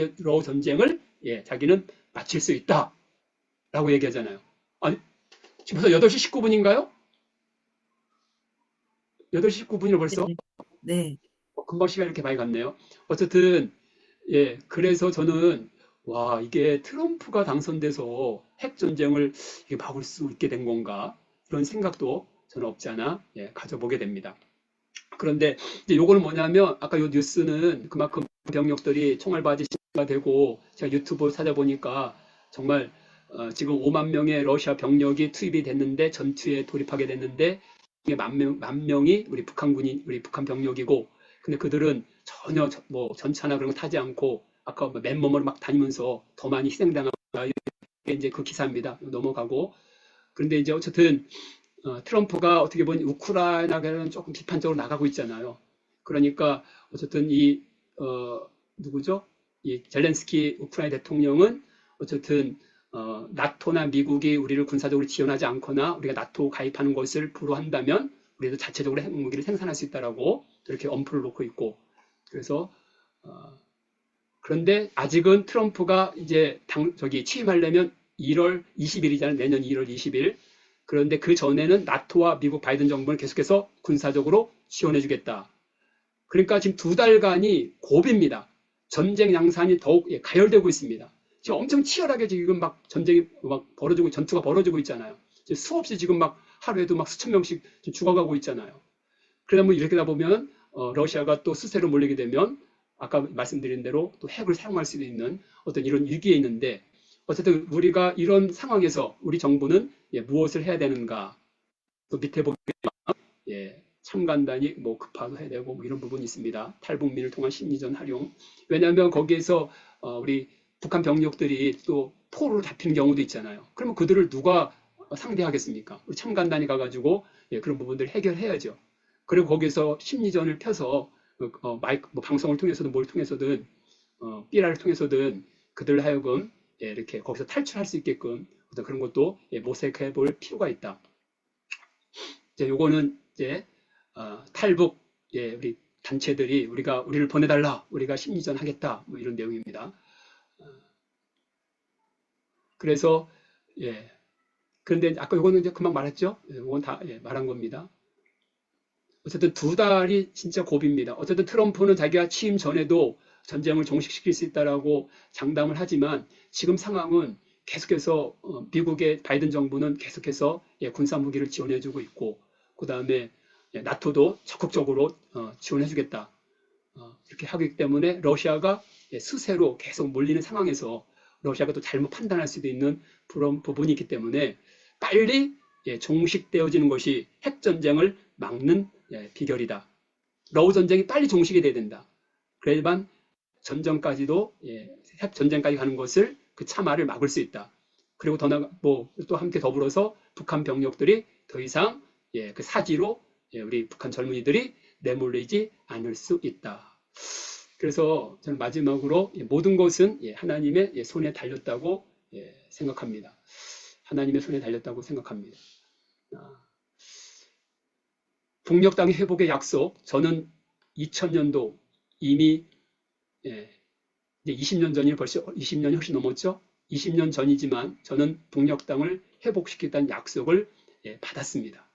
전쟁을 자기는 마칠 수 있다라고 얘기하잖아요. 아니, 지금 벌써 8시 19분인가요? 8시 19분이요 벌써? 네. 네. 금방 시간이 이렇게 많이 갔네요. 어쨌든 그래서 저는 와, 이게 트럼프가 당선돼서 핵 전쟁을 이게 막을 수 있게 된 건가? 이런 생각도 저는 없지 않아 가져보게 됩니다. 그런데 이제 요거는 뭐냐면 아까 요 뉴스는 그만큼 병력들이 총알바지 가 되고 제가 유튜브 찾아보니까 정말 지금 5만 명의 러시아 병력이 투입이 됐는데 전투에 돌입하게 됐는데 이게 만 명이 우리 북한 병력이고 근데 그들은 전혀 뭐 전차나 그런 거 타지 않고 아까 맨몸으로 막 다니면서 더 많이 희생당하고 이게 이제 그 기사입니다. 넘어가고 그런데 이제 어쨌든 트럼프가 어떻게 보면 우크라이나는 조금 비판적으로 나가고 있잖아요. 그러니까 어쨌든 누구죠? 이 젤렌스키 우크라이나 대통령은 어쨌든 나토나 미국이 우리를 군사적으로 지원하지 않거나 우리가 나토 가입하는 것을 불허한다면 우리도 자체적으로 핵무기를 생산할 수 있다라고 이렇게 엄포를 놓고 있고 그래서 그런데 아직은 트럼프가 이제 취임하려면 1월 20일이잖아요. 내년 1월 20일. 그런데 그 전에는 나토와 미국 바이든 정부는 계속해서 군사적으로 지원해주겠다. 그러니까 지금 2달간이 고비입니다. 전쟁 양상이 더욱 가열되고 있습니다. 지금 엄청 치열하게 지금 막 전쟁이 막 전투가 벌어지고 있잖아요. 수없이 지금 막 하루에도 막 수천 명씩 죽어가고 있잖아요. 그러다 보면 이렇게 다 보면 러시아가 또 수세로 몰리게 되면 아까 말씀드린 대로 또 핵을 사용할 수도 있는 어떤 이런 위기에 있는데 어쨌든 우리가 이런 상황에서 우리 정부는 무엇을 해야 되는가? 또 밑에 보면 참관단이 뭐 급파도 해야 되고 뭐 이런 부분이 있습니다. 탈북민을 통한 심리전 활용. 왜냐하면 거기에서 우리 북한 병력들이 또 포로로 잡히는 경우도 있잖아요. 그러면 그들을 누가 상대하겠습니까? 우리 참관단이 가가지고 그런 부분들을 해결해야죠. 그리고 거기서 심리전을 펴서 마이크, 뭐 방송을 통해서든 뭘 통해서든 삐라를 통해서든 그들 하여금 이렇게 거기서 탈출할 수 있게끔 어떤 그런 것도 모색해 볼 필요가 있다. 이제 요거는 이제 탈북 우리 단체들이 우리를 보내달라, 우리가 심리전 하겠다, 뭐 이런 내용입니다. 그래서 그런데 아까 요거는 이제 금방 말했죠. 요건 다 말한 겁니다. 어쨌든 2달이 진짜 고비입니다. 어쨌든 트럼프는 자기가 취임 전에도 전쟁을 종식시킬 수 있다라고 장담을 하지만 지금 상황은 계속해서 미국의 바이든 정부는 계속해서 군사 무기를 지원해주고 있고 그 다음에 나토도 적극적으로 지원해주겠다 이렇게 하기 때문에 러시아가 수세로 계속 몰리는 상황에서 러시아가 또 잘못 판단할 수도 있는 그런 부분이 있기 때문에 빨리 종식되어지는 것이 핵전쟁을 막는 비결이다. 러우 전쟁이 빨리 종식이 돼야 된다. 그래야만 전쟁까지도 핵전쟁까지 가는 것을 그 참화를 막을 수 있다. 그리고 또 함께 더불어서 북한 병력들이 더 이상 그 사지로 우리 북한 젊은이들이 내몰리지 않을 수 있다. 그래서 저는 마지막으로 모든 것은 하나님의 손에 달렸다고 생각합니다. 하나님의 손에 달렸다고 생각합니다. 북녘 땅의 회복의 약속, 저는 2000년도 이미 이제 20년 전이 벌써 20년이 훨씬 넘었죠. 20년 전이지만 저는 북녘 땅을 회복시키겠다는 약속을 받았습니다.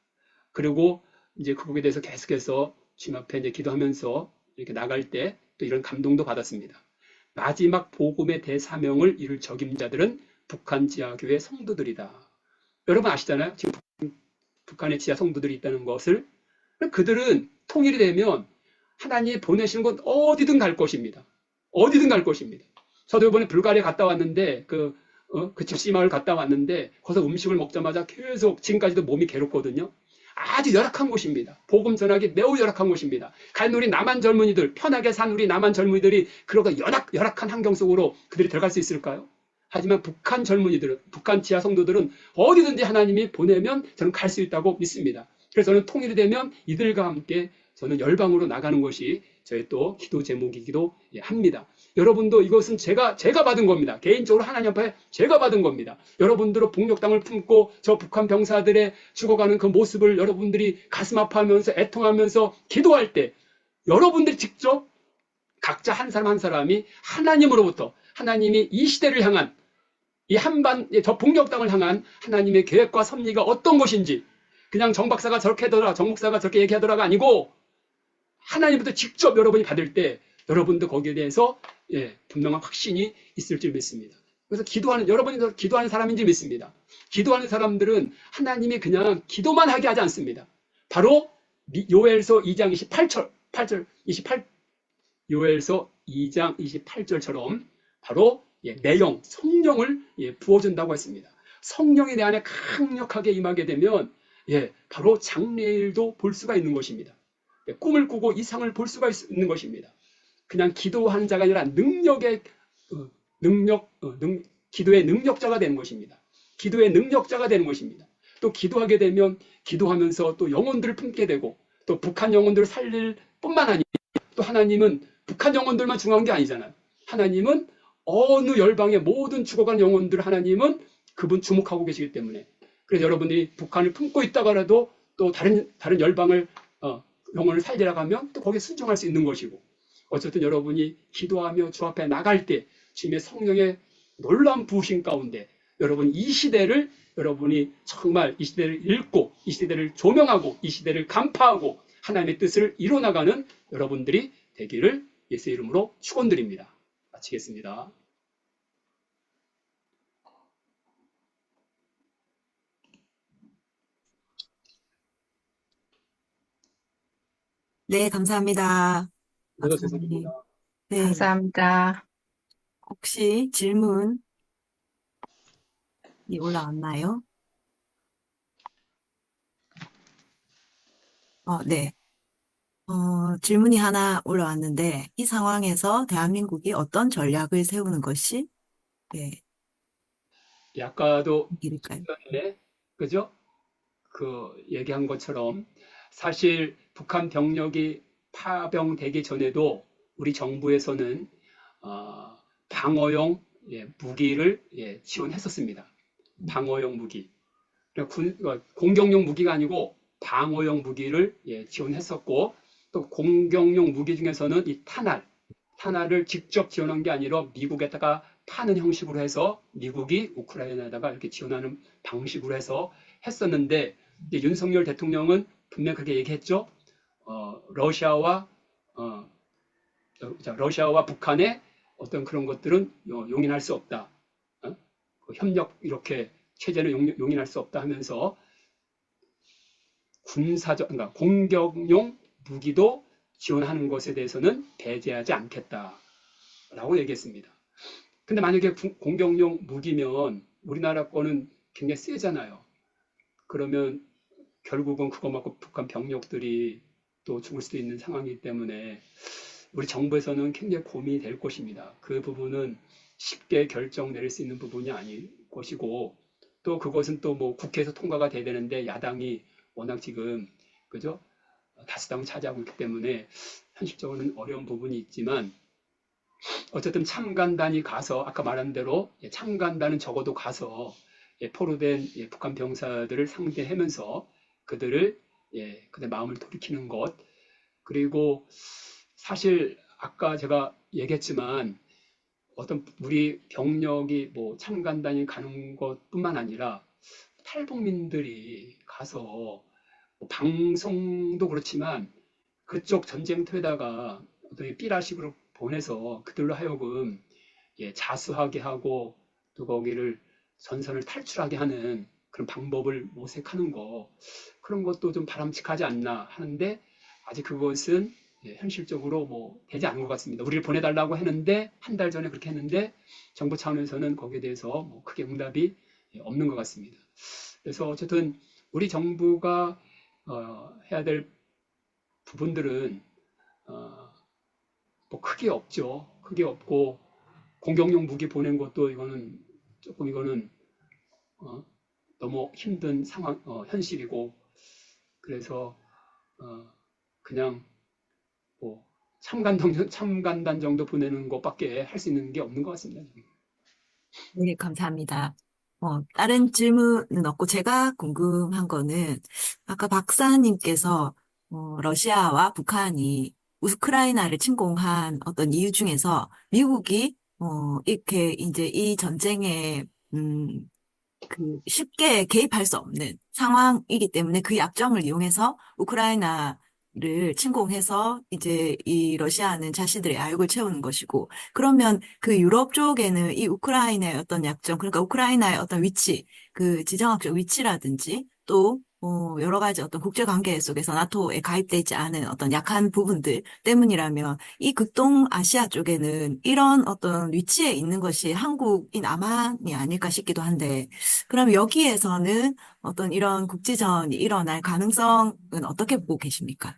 그리고 이제 그거에 대해서 계속해서 주님 앞에 이제 기도하면서 이렇게 나갈 때 또 이런 감동도 받았습니다. 마지막 복음의 대사명을 이룰 적임자들은 북한 지하교회 성도들이다. 여러분 아시잖아요. 지금 북한의 지하 성도들이 있다는 것을. 그들은 통일이 되면 하나님이 보내시는 곳 어디든 갈 것입니다. 어디든 갈 것입니다. 저도 이번에 불가리아 갔다 왔는데 그 집시 마을 갔다 왔는데 거기서 음식을 먹자마자 계속 지금까지도 몸이 괴롭거든요. 아주 열악한 곳입니다. 복음 전하기 매우 열악한 곳입니다. 간 우리 남한 젊은이들, 편하게 산 우리 남한 젊은이들이 그러고 열악한 환경 속으로 그들이 들어갈 수 있을까요? 하지만 북한 젊은이들은, 북한 지하 성도들은 어디든지 하나님이 보내면 저는 갈 수 있다고 믿습니다. 그래서 저는 통일이 되면 이들과 함께 저는 열방으로 나가는 것이 저의 또 기도 제목이기도 합니다. 여러분도 이것은 제가 받은 겁니다. 개인적으로 하나님 앞에 제가 받은 겁니다. 여러분들은 북녘 땅을 품고 저 북한 병사들의 죽어가는 그 모습을 여러분들이 가슴 아파하면서 애통하면서 기도할 때 여러분들이 직접 각자 한 사람 한 사람이 하나님으로부터 하나님이 이 시대를 향한 이 저 북녘 땅을 향한 하나님의 계획과 섭리가 어떤 것인지 그냥 정 박사가 저렇게 하더라, 정 목사가 저렇게 얘기하더라가 아니고 하나님부터 직접 여러분이 받을 때 여러분도 거기에 대해서 분명한 확신이 있을 줄 믿습니다. 그래서 여러분이 기도하는 사람인 줄 믿습니다. 기도하는 사람들은 하나님이 그냥 기도만 하게 하지 않습니다. 바로 요엘서 2장 28절, 요엘서 2장 28절처럼 바로 내용, 성령을 부어준다고 했습니다. 성령이 내 안에 강력하게 임하게 되면 바로 장래일도 볼 수가 있는 것입니다. 꿈을 꾸고 이상을 볼 수가 있는 것입니다. 그냥 기도하는 자가 아니라 기도의 능력자가 되는 것입니다. 기도의 능력자가 되는 것입니다. 또 기도하게 되면 기도하면서 또 영혼들을 품게 되고 또 북한 영혼들을 살릴 뿐만 아니라 또 하나님은 북한 영혼들만 중요한 게 아니잖아요. 하나님은 어느 열방의 모든 죽어간 영혼들 하나님은 그분 주목하고 계시기 때문에 그래서 여러분들이 북한을 품고 있다가라도 또 다른 열방을 영혼을 살리라고 하면 또 거기에 순종할 수 있는 것이고 어쨌든 여러분이 기도하며 주 앞에 나갈 때 주님의 성령의 놀라운 부으심 가운데 여러분 이 시대를 여러분이 정말 이 시대를 읽고 이 시대를 조명하고 이 시대를 간파하고 하나님의 뜻을 이뤄나가는 여러분들이 되기를 예수의 이름으로 축원드립니다. 마치겠습니다. 네, 감사합니다. 모두 박사님. 죄송합니다. 네, 감사합니다. 혹시 질문이 올라왔나요? 네. 질문이 하나 올라왔는데, 이 상황에서 대한민국이 어떤 전략을 세우는 것이, 네, 아까도 일일까요? 네, 그죠? 그 얘기한 것처럼 사실 북한 병력이 파병되기 전에도 우리 정부에서는 어, 방어용 무기를 지원했었습니다. 방어용 무기. 그러니까 공격용 무기가 아니고 방어용 무기를 지원했었고 또 공격용 무기 중에서는 이 탄알을 직접 지원한 게 아니라 미국에다가 파는 형식으로 해서 미국이 우크라이나에다가 이렇게 지원하는 방식으로 해서 했었는데 이제 윤석열 대통령은 분명 그렇게 얘기했죠. 러시아와 어, 러시아와 북한의 어떤 그런 것들은 용인할 수 없다. 그 협력 이렇게 체제는 용인할 수 없다 하면서 그러니까 공격용 무기도 지원하는 것에 대해서는 배제하지 않겠다라고 얘기했습니다. 근데 만약에 공격용 무기면 우리나라 거는 굉장히 세잖아요. 그러면 결국은 그거 맞고 북한 병력들이 또 죽을 수도 있는 상황이기 때문에 우리 정부에서는 굉장히 고민이 될 것입니다. 그 부분은 쉽게 결정 내릴 수 있는 부분이 아닐 것이고 또 그것은 또 뭐 국회에서 통과가 돼야 되는데 야당이 워낙 지금 그죠? 다수당을 차지하고 있기 때문에 현실적으로는 어려운 부분이 있지만 어쨌든 참관단이 가서 아까 말한 대로 참관단은 적어도 가서 포로된 북한 병사들을 상대하면서 그들을 그들 마음을 돌이키는 것 그리고 사실 아까 제가 얘기했지만 어떤 우리 병력이 뭐 참관단이 가는 것뿐만 아니라 탈북민들이 가서 뭐 방송도 그렇지만 그쪽 전쟁터에다가 어떤 삐라식으로 보내서 그들로 하여금 자수하게 하고 또 거기를 전선을 탈출하게 하는 그런 방법을 모색하는 거 그런 것도 좀 바람직하지 않나 하는데 아직 그것은 현실적으로 뭐 되지 않은 것 같습니다. 우리를 보내달라고 했는데 한 달 전에 그렇게 했는데 정부 차원에서는 거기에 대해서 뭐 크게 응답이 없는 것 같습니다. 그래서 어쨌든 우리 정부가 해야 될 부분들은 어, 뭐 크게 없죠. 크게 없고 공격용 무기 보낸 것도 이거는 조금 이거는 어, 너무 힘든 상황 현실이고 그래서 어, 그냥 뭐 참관단 정도 보내는 것밖에 할 수 있는 게 없는 것 같습니다. 지금. 네, 감사합니다. 다른 질문은 없고 제가 궁금한 거는 아까 박사님께서 러시아와 북한이 우크라이나를 침공한 어떤 이유 중에서 미국이 이렇게 이제 이 전쟁에 쉽게 개입할 수 없는 상황이기 때문에 그 약점을 이용해서 우크라이나를 침공해서 이제 이 러시아는 자신들의 야욕을 채우는 것이고 그러면 그 유럽 쪽에는 이 우크라이나의 어떤 약점 그러니까 우크라이나의 어떤 위치 그 지정학적 위치라든지 또 여러 가지 어떤 국제 관계 속에서 나토에 가입돼 있지 않은 어떤 약한 부분들 때문이라면 이 극동 아시아 쪽에는 이런 어떤 위치에 있는 것이 한국이 남한이 아닐까 싶기도 한데 그럼 여기에서는 어떤 이런 국지전이 일어날 가능성은 어떻게 보고 계십니까?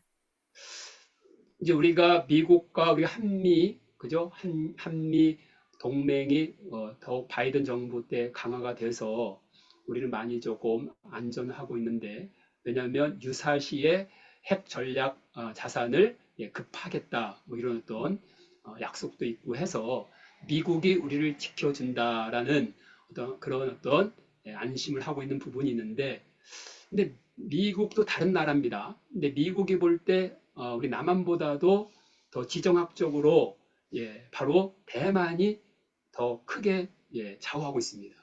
이제 우리가 미국과 우리 한미 그죠? 한미 동맹이 더욱 바이든 정부 때 강화가 돼서 우리는 많이 조금 안전하고 있는데 왜냐하면 유사시에 핵 전략 자산을 급파하겠다 뭐 이런 어떤 약속도 있고 해서 미국이 우리를 지켜준다라는 어떤 그런 어떤 안심을 하고 있는 부분이 있는데 근데 미국도 다른 나라입니다. 근데 미국이 볼 때 우리 남한보다도 더 지정학적으로 바로 대만이 더 크게 좌우하고 있습니다.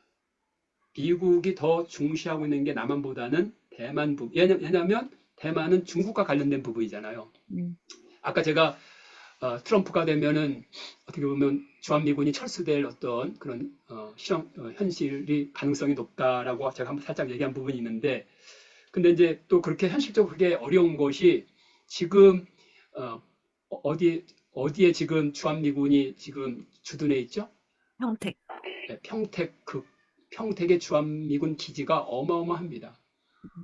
미국이 더 중시하고 있는 게 남한보다는 대만 부분. 왜냐하면 대만은 중국과 관련된 부분이잖아요. 아까 제가 트럼프가 되면은 어떻게 보면 주한미군이 철수될 어떤 그런 현실이 가능성이 높다라고 제가 한번 살짝 얘기한 부분이 있는데 근데 이제 또 그렇게 현실적으로 그게 어려운 것이 지금 어, 어디에 지금 주한미군이 지금 주둔해 있죠? 형택. 네, 평택의 주한미군 기지가 어마어마합니다.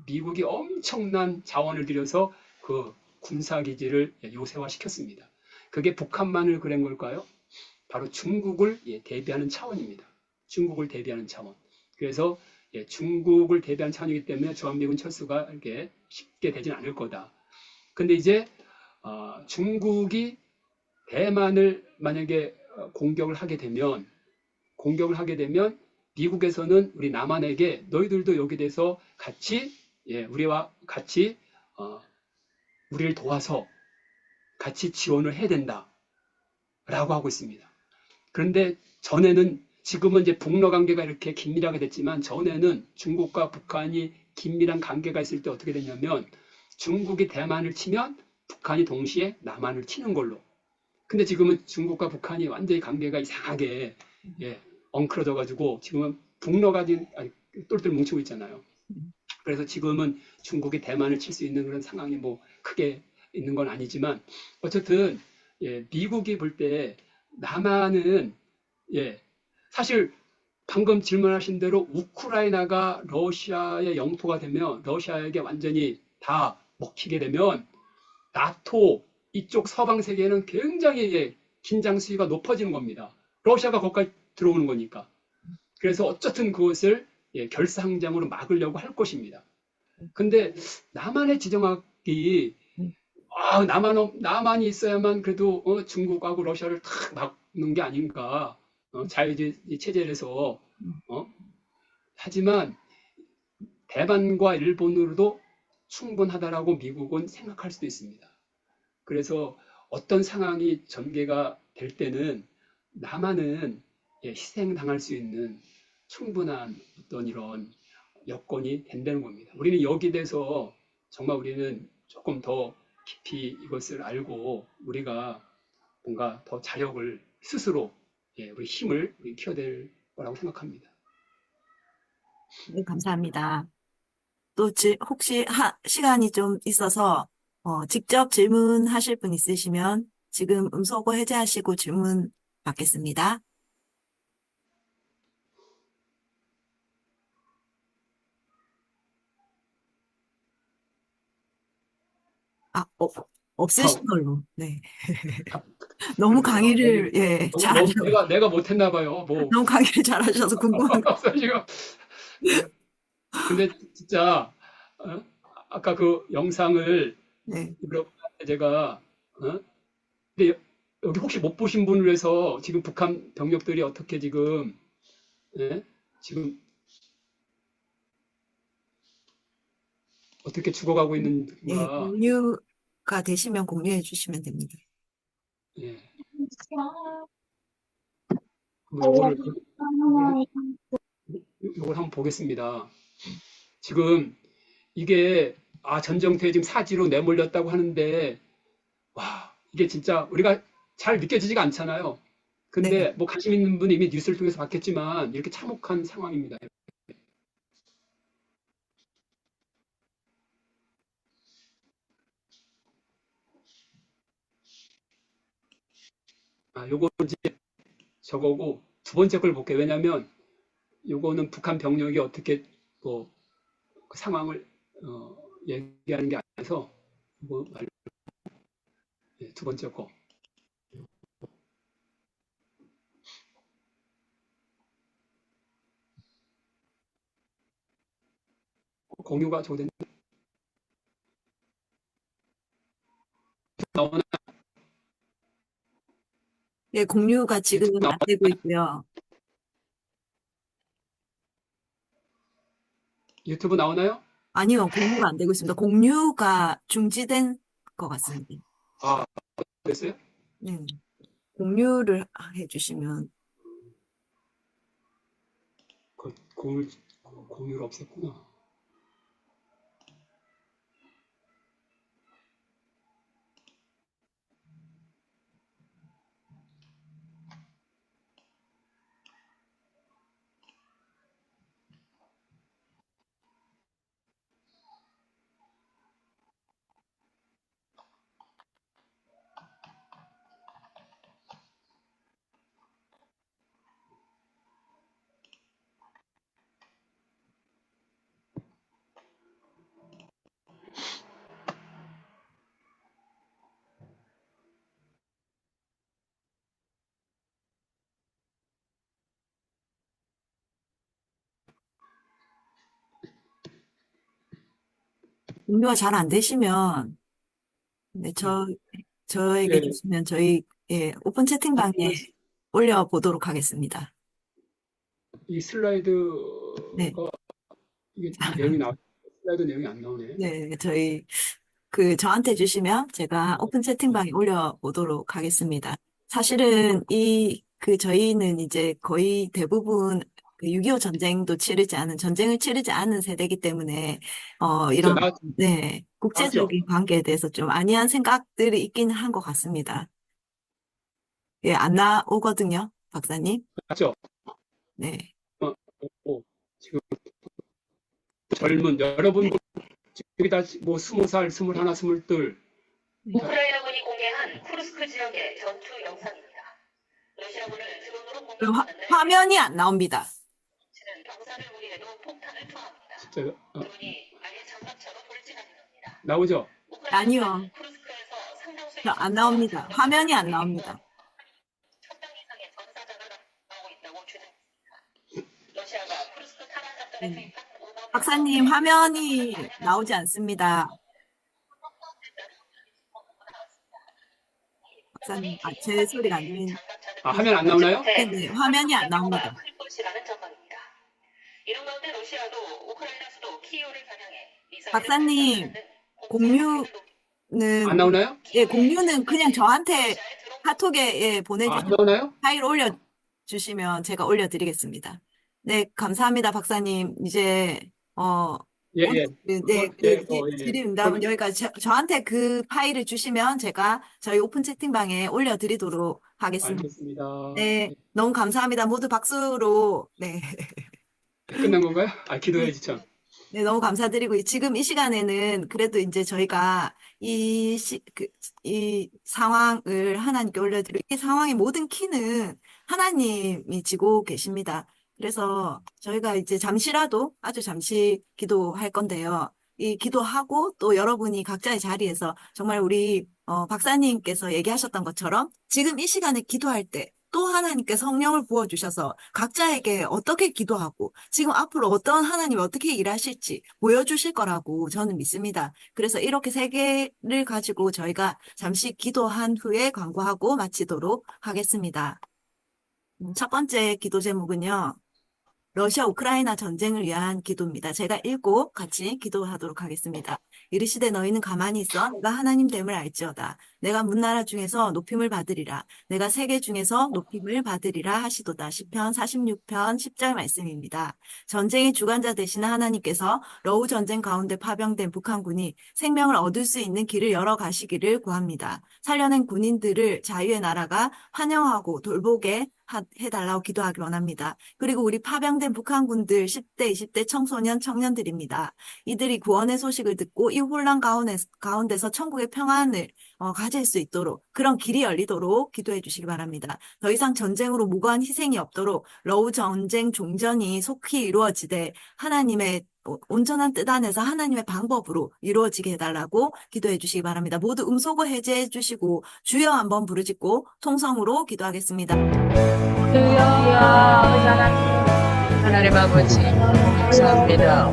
미국이 엄청난 자원을 들여서 그 군사기지를 요새화시켰습니다. 그게 북한만을 그런 걸까요? 바로 중국을 대비하는 차원입니다. 중국을 대비하는 차원. 그래서 중국을 대비하는 차원이기 때문에 주한미군 철수가 이렇게 쉽게 되진 않을 거다. 근데 이제 중국이 대만을 만약에 공격을 하게 되면 미국에서는 우리 남한에게 너희들도 여기 대해서 같이 우리와 같이 우리를 도와서 같이 지원을 해야 된다라고 하고 있습니다. 그런데 지금은 이제 북러 관계가 이렇게 긴밀하게 됐지만 전에는 중국과 북한이 긴밀한 관계가 있을 때 어떻게 됐냐면 중국이 대만을 치면 북한이 동시에 남한을 치는 걸로. 근데 지금은 중국과 북한이 완전히 관계가 이상하게 엉클어져 가지고 지금은 북러가 똘똘 뭉치고 있잖아요. 그래서 지금은 중국이 대만을 칠 수 있는 그런 상황이 뭐 크게 있는 건 아니지만 어쨌든 미국이 볼 때 남한은 사실 방금 질문하신 대로 우크라이나가 러시아의 영토가 되면 러시아에게 완전히 다 먹히게 되면 나토 이쪽 서방 세계는 굉장히 긴장 수위가 높아지는 겁니다. 러시아가 거기까지 들어오는 거니까. 그래서 어쨌든 그것을 결사항장으로 막으려고 할 것입니다. 근데 남한의 지정학이 남한이 있어야만 그래도 중국하고 러시아를 탁 막는 게 아닌가. 자유주의 체제에서 하지만 대만과 일본으로도 충분하다라고 미국은 생각할 수도 있습니다. 그래서 어떤 상황이 전개가 될 때는 남한은 희생당할 수 있는 충분한 어떤 이런 여건이 된다는 겁니다. 우리는 여기에 대해서 정말 우리는 조금 더 깊이 이것을 알고 우리가 뭔가 더 자력을 스스로 우리 힘을 키워낼 거라고 생각합니다. 네, 감사합니다. 또 혹시 시간이 좀 있어서 직접 질문하실 분 있으시면 지금 음소거 해제하시고 질문 받겠습니다. 아, 아, 없으신 걸로. 네. 너무 그러세요. 강의를, 예, 너무 잘하셔. 내가 못했나 봐요. 뭐 너무 강의를 잘하셔서 궁금한 거. 지금 근데 진짜 아까 그 영상을 네. 여러분한테 제가 근데 여기 혹시 못 보신 분을 위해서 지금 북한 병력들이 어떻게 지금 지금 어떻게 죽어가고 예, 있는가. 공유가 되시면 공유해 주시면 됩니다. 예. 뭐 요걸 한번 보겠습니다. 지금 이게 전정태에 지금 사지로 내몰렸다고 하는데 와 이게 진짜 우리가 잘 느껴지지가 않잖아요. 네. 근데 뭐 관심 있는 분이 이미 뉴스를 통해서 봤겠지만 이렇게 참혹한 상황입니다. 요거 이제 저거고 두 번째 걸 볼게요. 왜냐하면 요거는 북한 병력이 어떻게 그 상황을 얘기하는 게 아니라서 이거 말고 두 번째 거 공유가 저거 나오나 예, 공유가 유튜브 지금은 안 되고 있고요. 유튜브 나오나요? 아니요, 공유가 안 되고 있습니다. 공유가 중지된 것 같습니다. 아 됐어요? 네. 공유를 해주시면. 공유를 없앴구나. 공유가 잘 안 되시면, 네, 저에게 예, 주시면 저희, 예, 오픈 채팅방에 올려보도록 하겠습니다. 이 네, 슬라이드가 이게 내용이 슬라이드 내용이 안 나오네. 네, 저한테 주시면 제가 오픈 채팅방에 올려보도록 하겠습니다. 사실은 저희는 이제 거의 대부분 그6.25 전쟁을 치르지 않은 세대이기 때문에, 그죠? 이런, 네, 나왔죠? 국제적인 관계에 대해서 좀 안이한 생각들이 있긴 한 것 같습니다. 예, 안 나오거든요, 박사님. 맞죠? 네. 어, 지금 젊은 여러분 여기다 뭐 20살, 21, 22 우크라이나군이 공개한 쿠르스크 지역의 전투 영상입니다. 러시아군을 드론으로 그럼 공격하는데 화면이 안 나옵니다. 는 병사를 무리해도 폭탄을 투하합니다. 진짜 드론이 아예 장갑차로 돌진하는 겁니다. 나오죠? 아니요, 쿠르스크에서 상당수의 안 나옵니다. 화면이 안 나옵니다. 1000명 이상의 전사자가 나오고 있다고 주장했습니다. 러시아가 쿠르스크 탈환 작전에 네. 투입한 5만 박사님, 화면이 나오지 않습니다. 박사님, 제 소리가 안 들리는. 화면 안 나오나요? 네, 화면이 안 나옵니다. 클 것이라는 전망입니다. 이런 가운데 러시아도 우크라이나 수도 키이우를 겨냥해 미사일을 박사님, 공유는 안 나오나요? 예, 공유는 그냥 저한테 카톡에 예, 안 보내주시면 나오나요? 파일 올려주시면 제가 올려드리겠습니다. 네, 감사합니다, 박사님. 이제, 예, 예. 네, 질의응답은 여기까지. 저한테 그 파일을 주시면 제가 저희 오픈 채팅방에 올려드리도록 하겠습니다. 알겠습니다. 네, 너무 감사합니다. 모두 박수로, 네. 끝난 건가요? 기도해야지 참. 네, 너무 감사드리고, 지금 이 시간에는 그래도 이제 저희가 이 상황을 하나님께 올려드리고, 이 상황의 모든 키는 하나님이 지고 계십니다. 그래서 저희가 이제 잠시라도 아주 잠시 기도할 건데요. 이 기도하고 또 여러분이 각자의 자리에서 정말 우리 박사님께서 얘기하셨던 것처럼 지금 이 시간에 기도할 때 또 하나님께 성령을 부어주셔서 각자에게 어떻게 기도하고 지금 앞으로 어떤 하나님이 어떻게 일하실지 보여주실 거라고 저는 믿습니다. 그래서 이렇게 세 개를 가지고 저희가 잠시 기도한 후에 광고하고 마치도록 하겠습니다. 첫 번째 기도 제목은요. 러시아 우크라이나 전쟁을 위한 기도입니다. 제가 읽고 같이 기도하도록 하겠습니다. 이르시되 너희는 가만히 있어 내가 하나님 됨을 알지어다. 내가 문나라 중에서 높임을 받으리라. 내가 세계 중에서 높임을 받으리라 하시도다. 시편 46편 10절 말씀입니다. 전쟁의 주관자 되시는 하나님께서 러우 전쟁 가운데 파병된 북한군이 생명을 얻을 수 있는 길을 열어가시기를 구합니다. 살려낸 군인들을 자유의 나라가 환영하고 돌보게 해달라고 기도하기 원합니다. 그리고 우리 파병된 북한군들 10대, 20대 청소년, 청년들입니다. 이들이 구원의 소식을 듣고 이 혼란 가운데서 천국의 평안을 가질 수 있도록 그런 길이 열리도록 기도해 주시기 바랍니다. 더 이상 전쟁으로 무고한 희생이 없도록 러우 전쟁 종전이 속히 이루어지되 하나님의 온전한 뜻 안에서 하나님의 방법으로 이루어지게 해달라고 기도해 주시기 바랍니다. 모두 음소거 해제해 주시고 주여 한번 부르짖고 통성으로 기도하겠습니다. 하나님 아버지 감사합니다.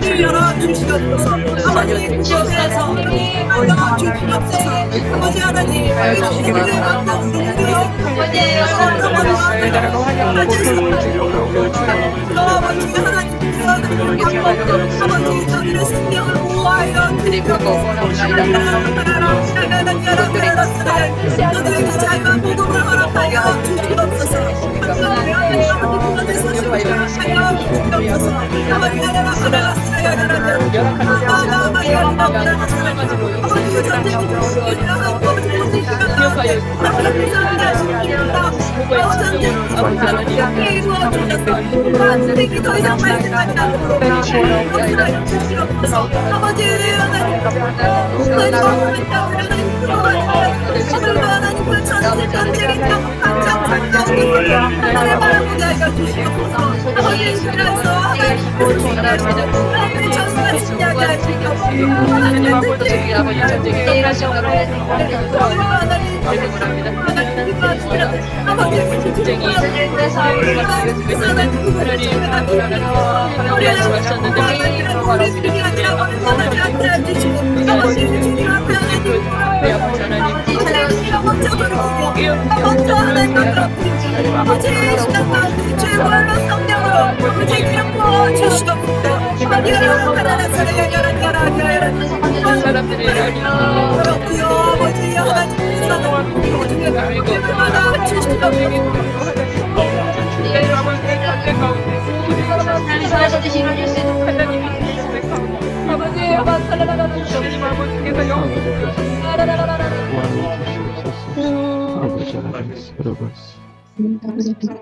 길을 열어주시옵소서. 아버지 구원에서 열어주시옵소서. 아버지 하나님 우리를 만나주시옵소서. 아버지 하나님 아버지 저희의 생명을 보호하여 너희의 자유와 복음을 허락하여 주시옵소서. 아버지 구원의 소식을 허락하여 주시옵소서. 아버지 전쟁 함께 이루어주셔서 아들에게 더 이상 발생하지 않도록 역사를 주시옵소서. 아버지 하나님 하나님 그 전쟁이 한창 가운데 하나님을 바라보게 하여 주시옵소서. 아버지 이시라서 하나님의 전수가 진리하게 하시옵소서. 하나님의 뜻이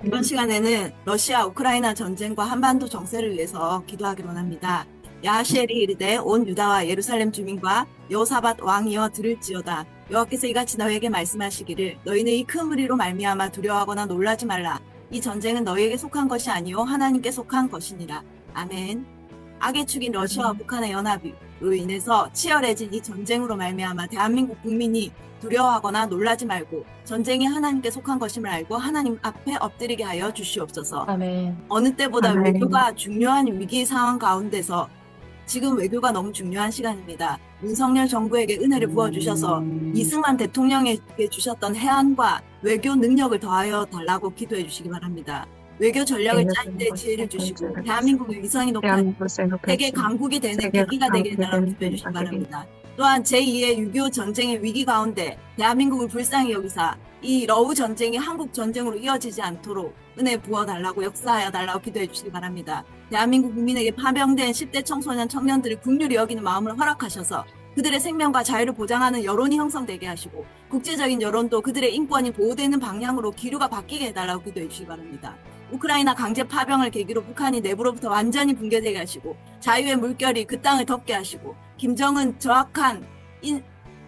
이번 시간에는 러시아 우크라이나 전쟁과 한반도 정세를 위해서 기도하기로 합니다. 야하시엘이 이르되 온 유다와 예루살렘 주민과 여호사밧 왕이여 들을지어다. 여호와께서 이같이 너희에게 말씀하시기를 너희는 이 큰 무리로 말미암아 두려워하거나 놀라지 말라. 이 전쟁은 너희에게 속한 것이 아니요 하나님께 속한 것이니라. 아멘. 악의 축인 러시아와 북한의 연합으로 인해서 치열해진 이 전쟁으로 말미암아 대한민국 국민이 두려워하거나 놀라지 말고 전쟁이 하나님께 속한 것임을 알고 하나님 앞에 엎드리게 하여 주시옵소서. 아멘. 어느 때보다 아멘. 외교가 중요한 위기 상황 가운데서 지금 외교가 너무 중요한 시간입니다. 윤석열 정부에게 은혜를 부어주셔서 이승만 대통령에게 주셨던 해안과 외교 능력을 더하여 달라고 기도해 주시기 바랍니다. 외교 전략을 짤 때 지혜를 주시고 대한민국의 위상이 높은 세계 강국이 되는 계기가 되게 해달라고 기도해 주시기 바랍니다. 또한 제2의 6.25 전쟁의 위기 가운데 대한민국을 불쌍히 여기사 이 러우 전쟁이 한국 전쟁으로 이어지지 않도록 은혜 부어달라고 역사하여 달라고 기도해 주시기 바랍니다. 대한민국 국민에게 파병된 10대 청소년 청년들을 국률이 여기는 마음을 허락하셔서 그들의 생명과 자유를 보장하는 여론이 형성되게 하시고 국제적인 여론도 그들의 인권이 보호되는 방향으로 기류가 바뀌게 해달라고 기도해 주시기 바랍니다. 우크라이나 강제 파병을 계기로 북한이 내부로부터 완전히 붕괴되게 하시고 자유의 물결이 그 땅을 덮게 하시고 김정은 저악한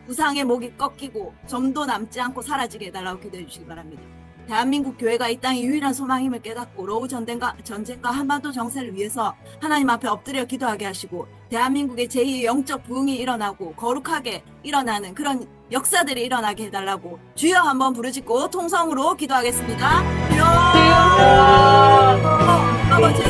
우상의 목이 꺾이고 점도 남지 않고 사라지게 해달라고 기도해 주시기 바랍니다. 대한민국 교회가 이 땅의 유일한 소망임을 깨닫고 러우 전쟁과 한반도 정세를 위해서 하나님 앞에 엎드려 기도하게 하시고 대한민국의 제2의 영적 부흥이 일어나고 거룩하게 일어나는 그런 역사들이 일어나게 해달라고 주여 한번 부르짖고 통성으로 기도하겠습니다. 주여 아버지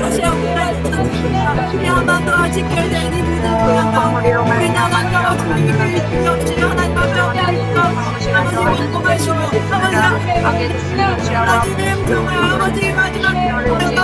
러시아 우크라이나 한반도와 직결된 이 모든 우리 나라가 주님이 없이 하나님 앞에 아버지 원고하시고 아버지 정말 아버지 마지막 아버지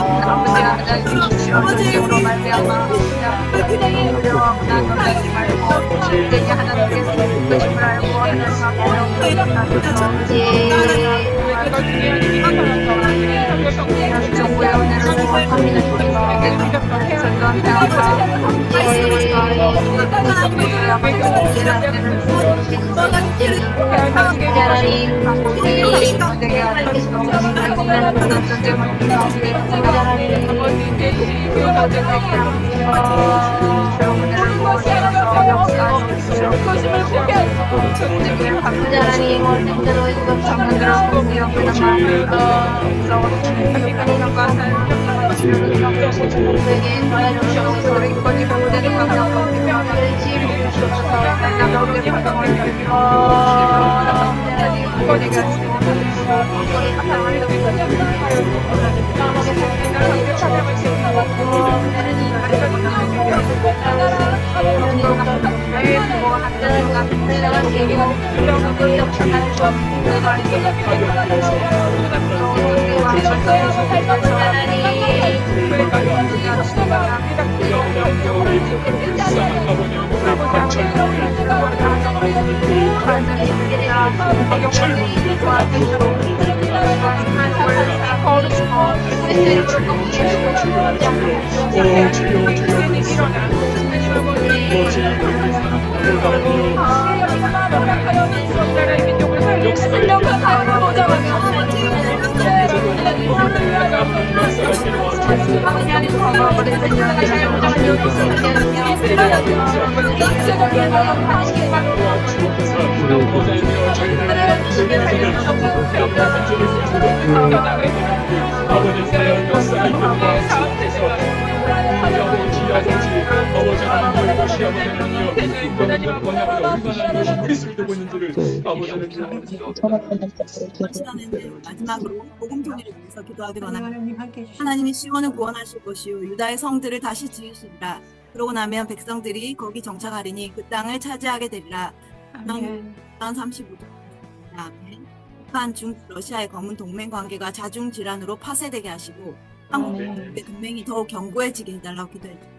아버지 사역 역사의 결과 아버지 하나님 것이 아버지는요 인간의 번역을 얼마나 것이 그리스를 두고 있는지를 아버지는 잘 아십니다. 시간에는 마지막으로 복음 통일을 위해서 기도하기로 합니다. 하나님이 시온을 구원하실 것이요 유다의 성들을 다시 지으시리라. 그러고 나면 백성들이 거기 정착하리니 그 땅을 차지하게 되리라. 아멘. 35절. 아멘. 북한, 중, 러시아의 검은 동맹 관계가 자중 질환으로 파쇄되게 하시고 한국의 동맹이 더욱 견고해지게 해달라고 기도해 주십니다.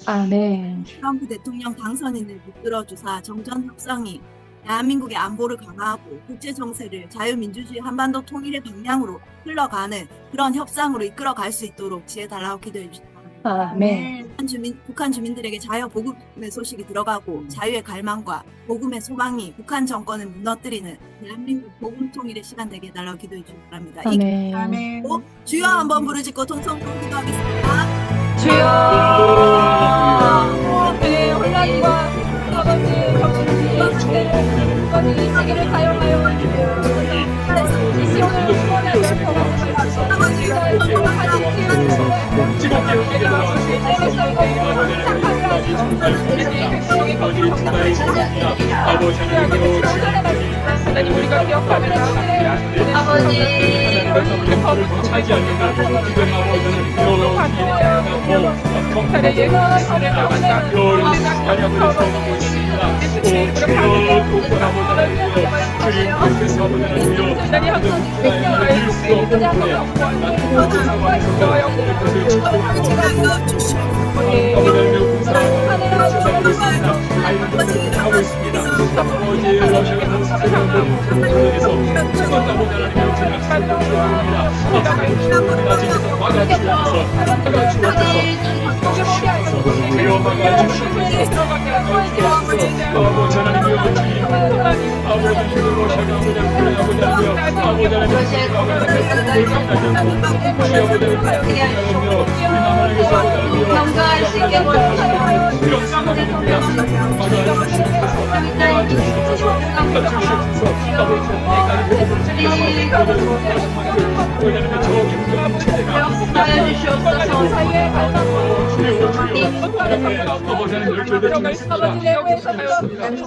아멘. 트럼프 대통령 당선인을 붙들어 주사 정전 협상이 대한민국의 안보를 강화하고 국제 정세를 자유민주주의 한반도 통일의 방향으로 흘러가는 그런 협상으로 이끌어갈 수 있도록 지혜 달라고 기도해 주십니다. 아멘. 북한 주민들에게 자유 복음의 소식이 들어가고 자유의 갈망과 복음의 소망이 북한 정권을 무너뜨리는 대한민국 복음 통일의 시간 되게 해달라고 기도해 주시기 바랍니다. 아멘. 주여 한번 부르짖고 통성으로 기도하겠습니다. 주여. 네, 혼란과 아버지 정신을 이루어지는 것이 이 시기를 사용하여 이 시온을 구원하여 하나님 우리가 기억하며 아버지 경찰의 예가 선행하고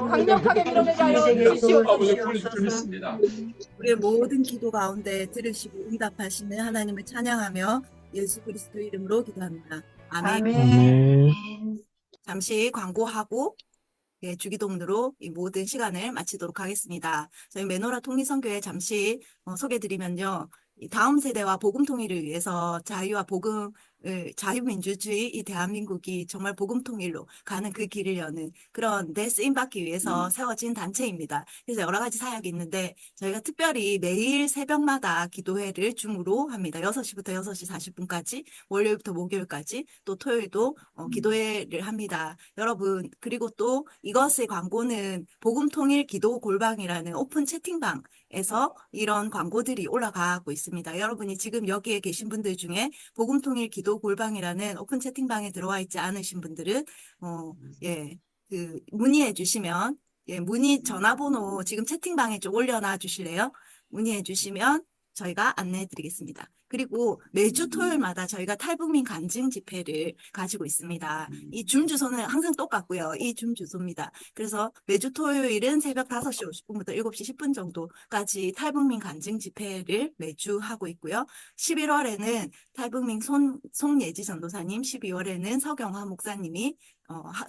강력하게 밀어내게 하여 주시옵소서. 우리의 모든 기도 가운데 들으시고 응답하시는 하나님을 찬양하며 예수 그리스도 이름으로 기도합니다. 아멘. 잠시 광고하고 주기도문으로 이 모든 시간을 마치도록 하겠습니다. 저희 메노라 통일선교회 잠시 소개드리면요. 이 다음 세대와 복음 통일을 위해서 자유와 복음을 자유민주주의 이 대한민국이 정말 복음 통일로 가는 그 길을 여는 그런 데 쓰임받기 위해서 세워진 단체입니다. 그래서 여러 가지 사역이 있는데 저희가 특별히 매일 새벽마다 기도회를 줌으로 합니다. 6시부터 6시 40분까지 월요일부터 목요일까지 또 토요일도 기도회를 합니다. 여러분 그리고 또 이것의 광고는 복음 통일 기도 골방이라는 오픈 채팅방에서 이런 광고들이 올라가고 있습니다. 여러분이 지금 여기에 계신 분들 중에 복음 통일 기도 골방이라는 오픈 채팅방에 들어와 있지 않으신 분들은 문의해 주시면 문의 전화번호 지금 채팅방에 좀 올려놔 주실래요? 문의해 주시면 저희가 안내해 드리겠습니다. 그리고 매주 토요일마다 저희가 탈북민 간증 집회를 가지고 있습니다. 이 줌 주소는 항상 똑같고요. 이 줌 주소입니다. 그래서 매주 토요일은 새벽 5시 50분부터 7시 10분 정도까지 탈북민 간증 집회를 매주 하고 있고요. 11월에는 탈북민 송예지 전도사님, 12월에는 서경화 목사님이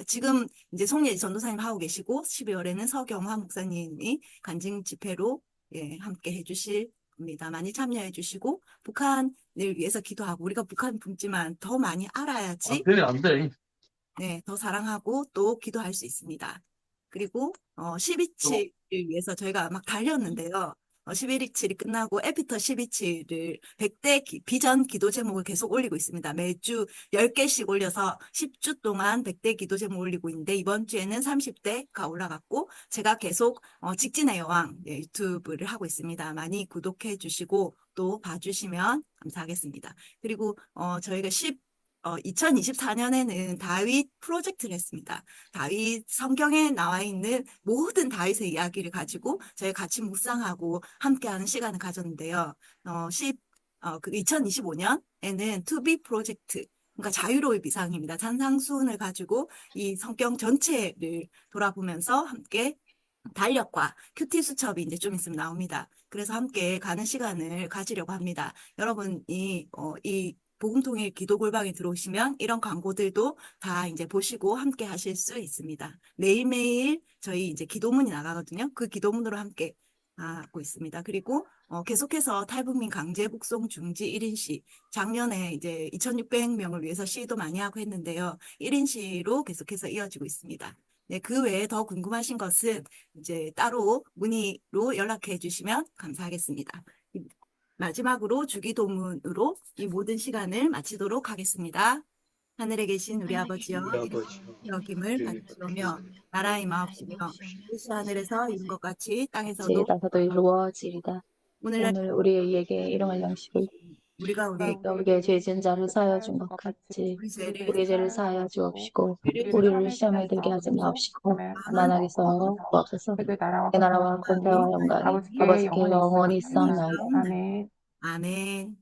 지금 이제 송예지 전도사님 하고 계시고 12월에는 서경화 목사님이 간증 집회로 함께 해주실 겁니다. 많이 참여해 주시고 북한을 위해서 기도하고 우리가 북한 굶지만 더 많이 알아야지 안 돼. 네, 더 사랑하고 또 기도할 수 있습니다. 그리고 10.27을 위해서 저희가 막 달렸는데요. 11.27이 끝나고 에피터 10.27을 100대 비전 기도 제목을 계속 올리고 있습니다. 매주 10개씩 올려서 10주 동안 100대 기도 제목 올리고 있는데 이번 주에는 30대가 올라갔고 제가 계속 직진의 여왕 유튜브를 하고 있습니다. 많이 구독해 주시고 또 봐주시면 감사하겠습니다. 그리고 저희가 2024년에는 다윗 프로젝트를 했습니다. 다윗 성경에 나와 있는 모든 다윗의 이야기를 가지고 저희 같이 묵상하고 함께하는 시간을 가졌는데요. 2025년에는 To Be 프로젝트, 그러니까 자유로울 비상입니다. 산상수훈을 가지고 이 성경 전체를 돌아보면서 함께 달력과 큐티 수첩이 이제 좀 있으면 나옵니다. 그래서 함께 가는 시간을 가지려고 합니다. 여러분, 이 복음통일 기도 골방에 들어오시면 이런 광고들도 다 이제 보시고 함께 하실 수 있습니다. 매일매일 저희 이제 기도문이 나가거든요. 그 기도문으로 함께 하고 있습니다. 그리고 계속해서 탈북민 강제 북송 중지 1인 시, 작년에 이제 2,600명을 위해서 시위도 많이 하고 했는데요. 1인 시로 계속해서 이어지고 있습니다. 네, 그 외에 더 궁금하신 것은 이제 따로 문의로 연락해 주시면 감사하겠습니다. 마지막으로 주기도문으로 이 모든 시간을 마치도록 하겠습니다. 하늘에 계신 우리 아버지여, 이름이 여김을 받으시오며 나라의 마옵시며 뜻이 하늘에서 이룬 것 같이 땅에서도 땅에서도 이루어지리다. 오늘날 오늘 우리에게 일용할 양식을 우리가 우리에게 죄 지은 자를 사하여 준 것 같이 우리 죄를 사하여 주옵시고 우리를 시험에 들게 하지 마옵시고 만왕에서 구하소서. 내 나라와 권세와 영광이 아버지께 영원히 있사옵나이다. 아멘.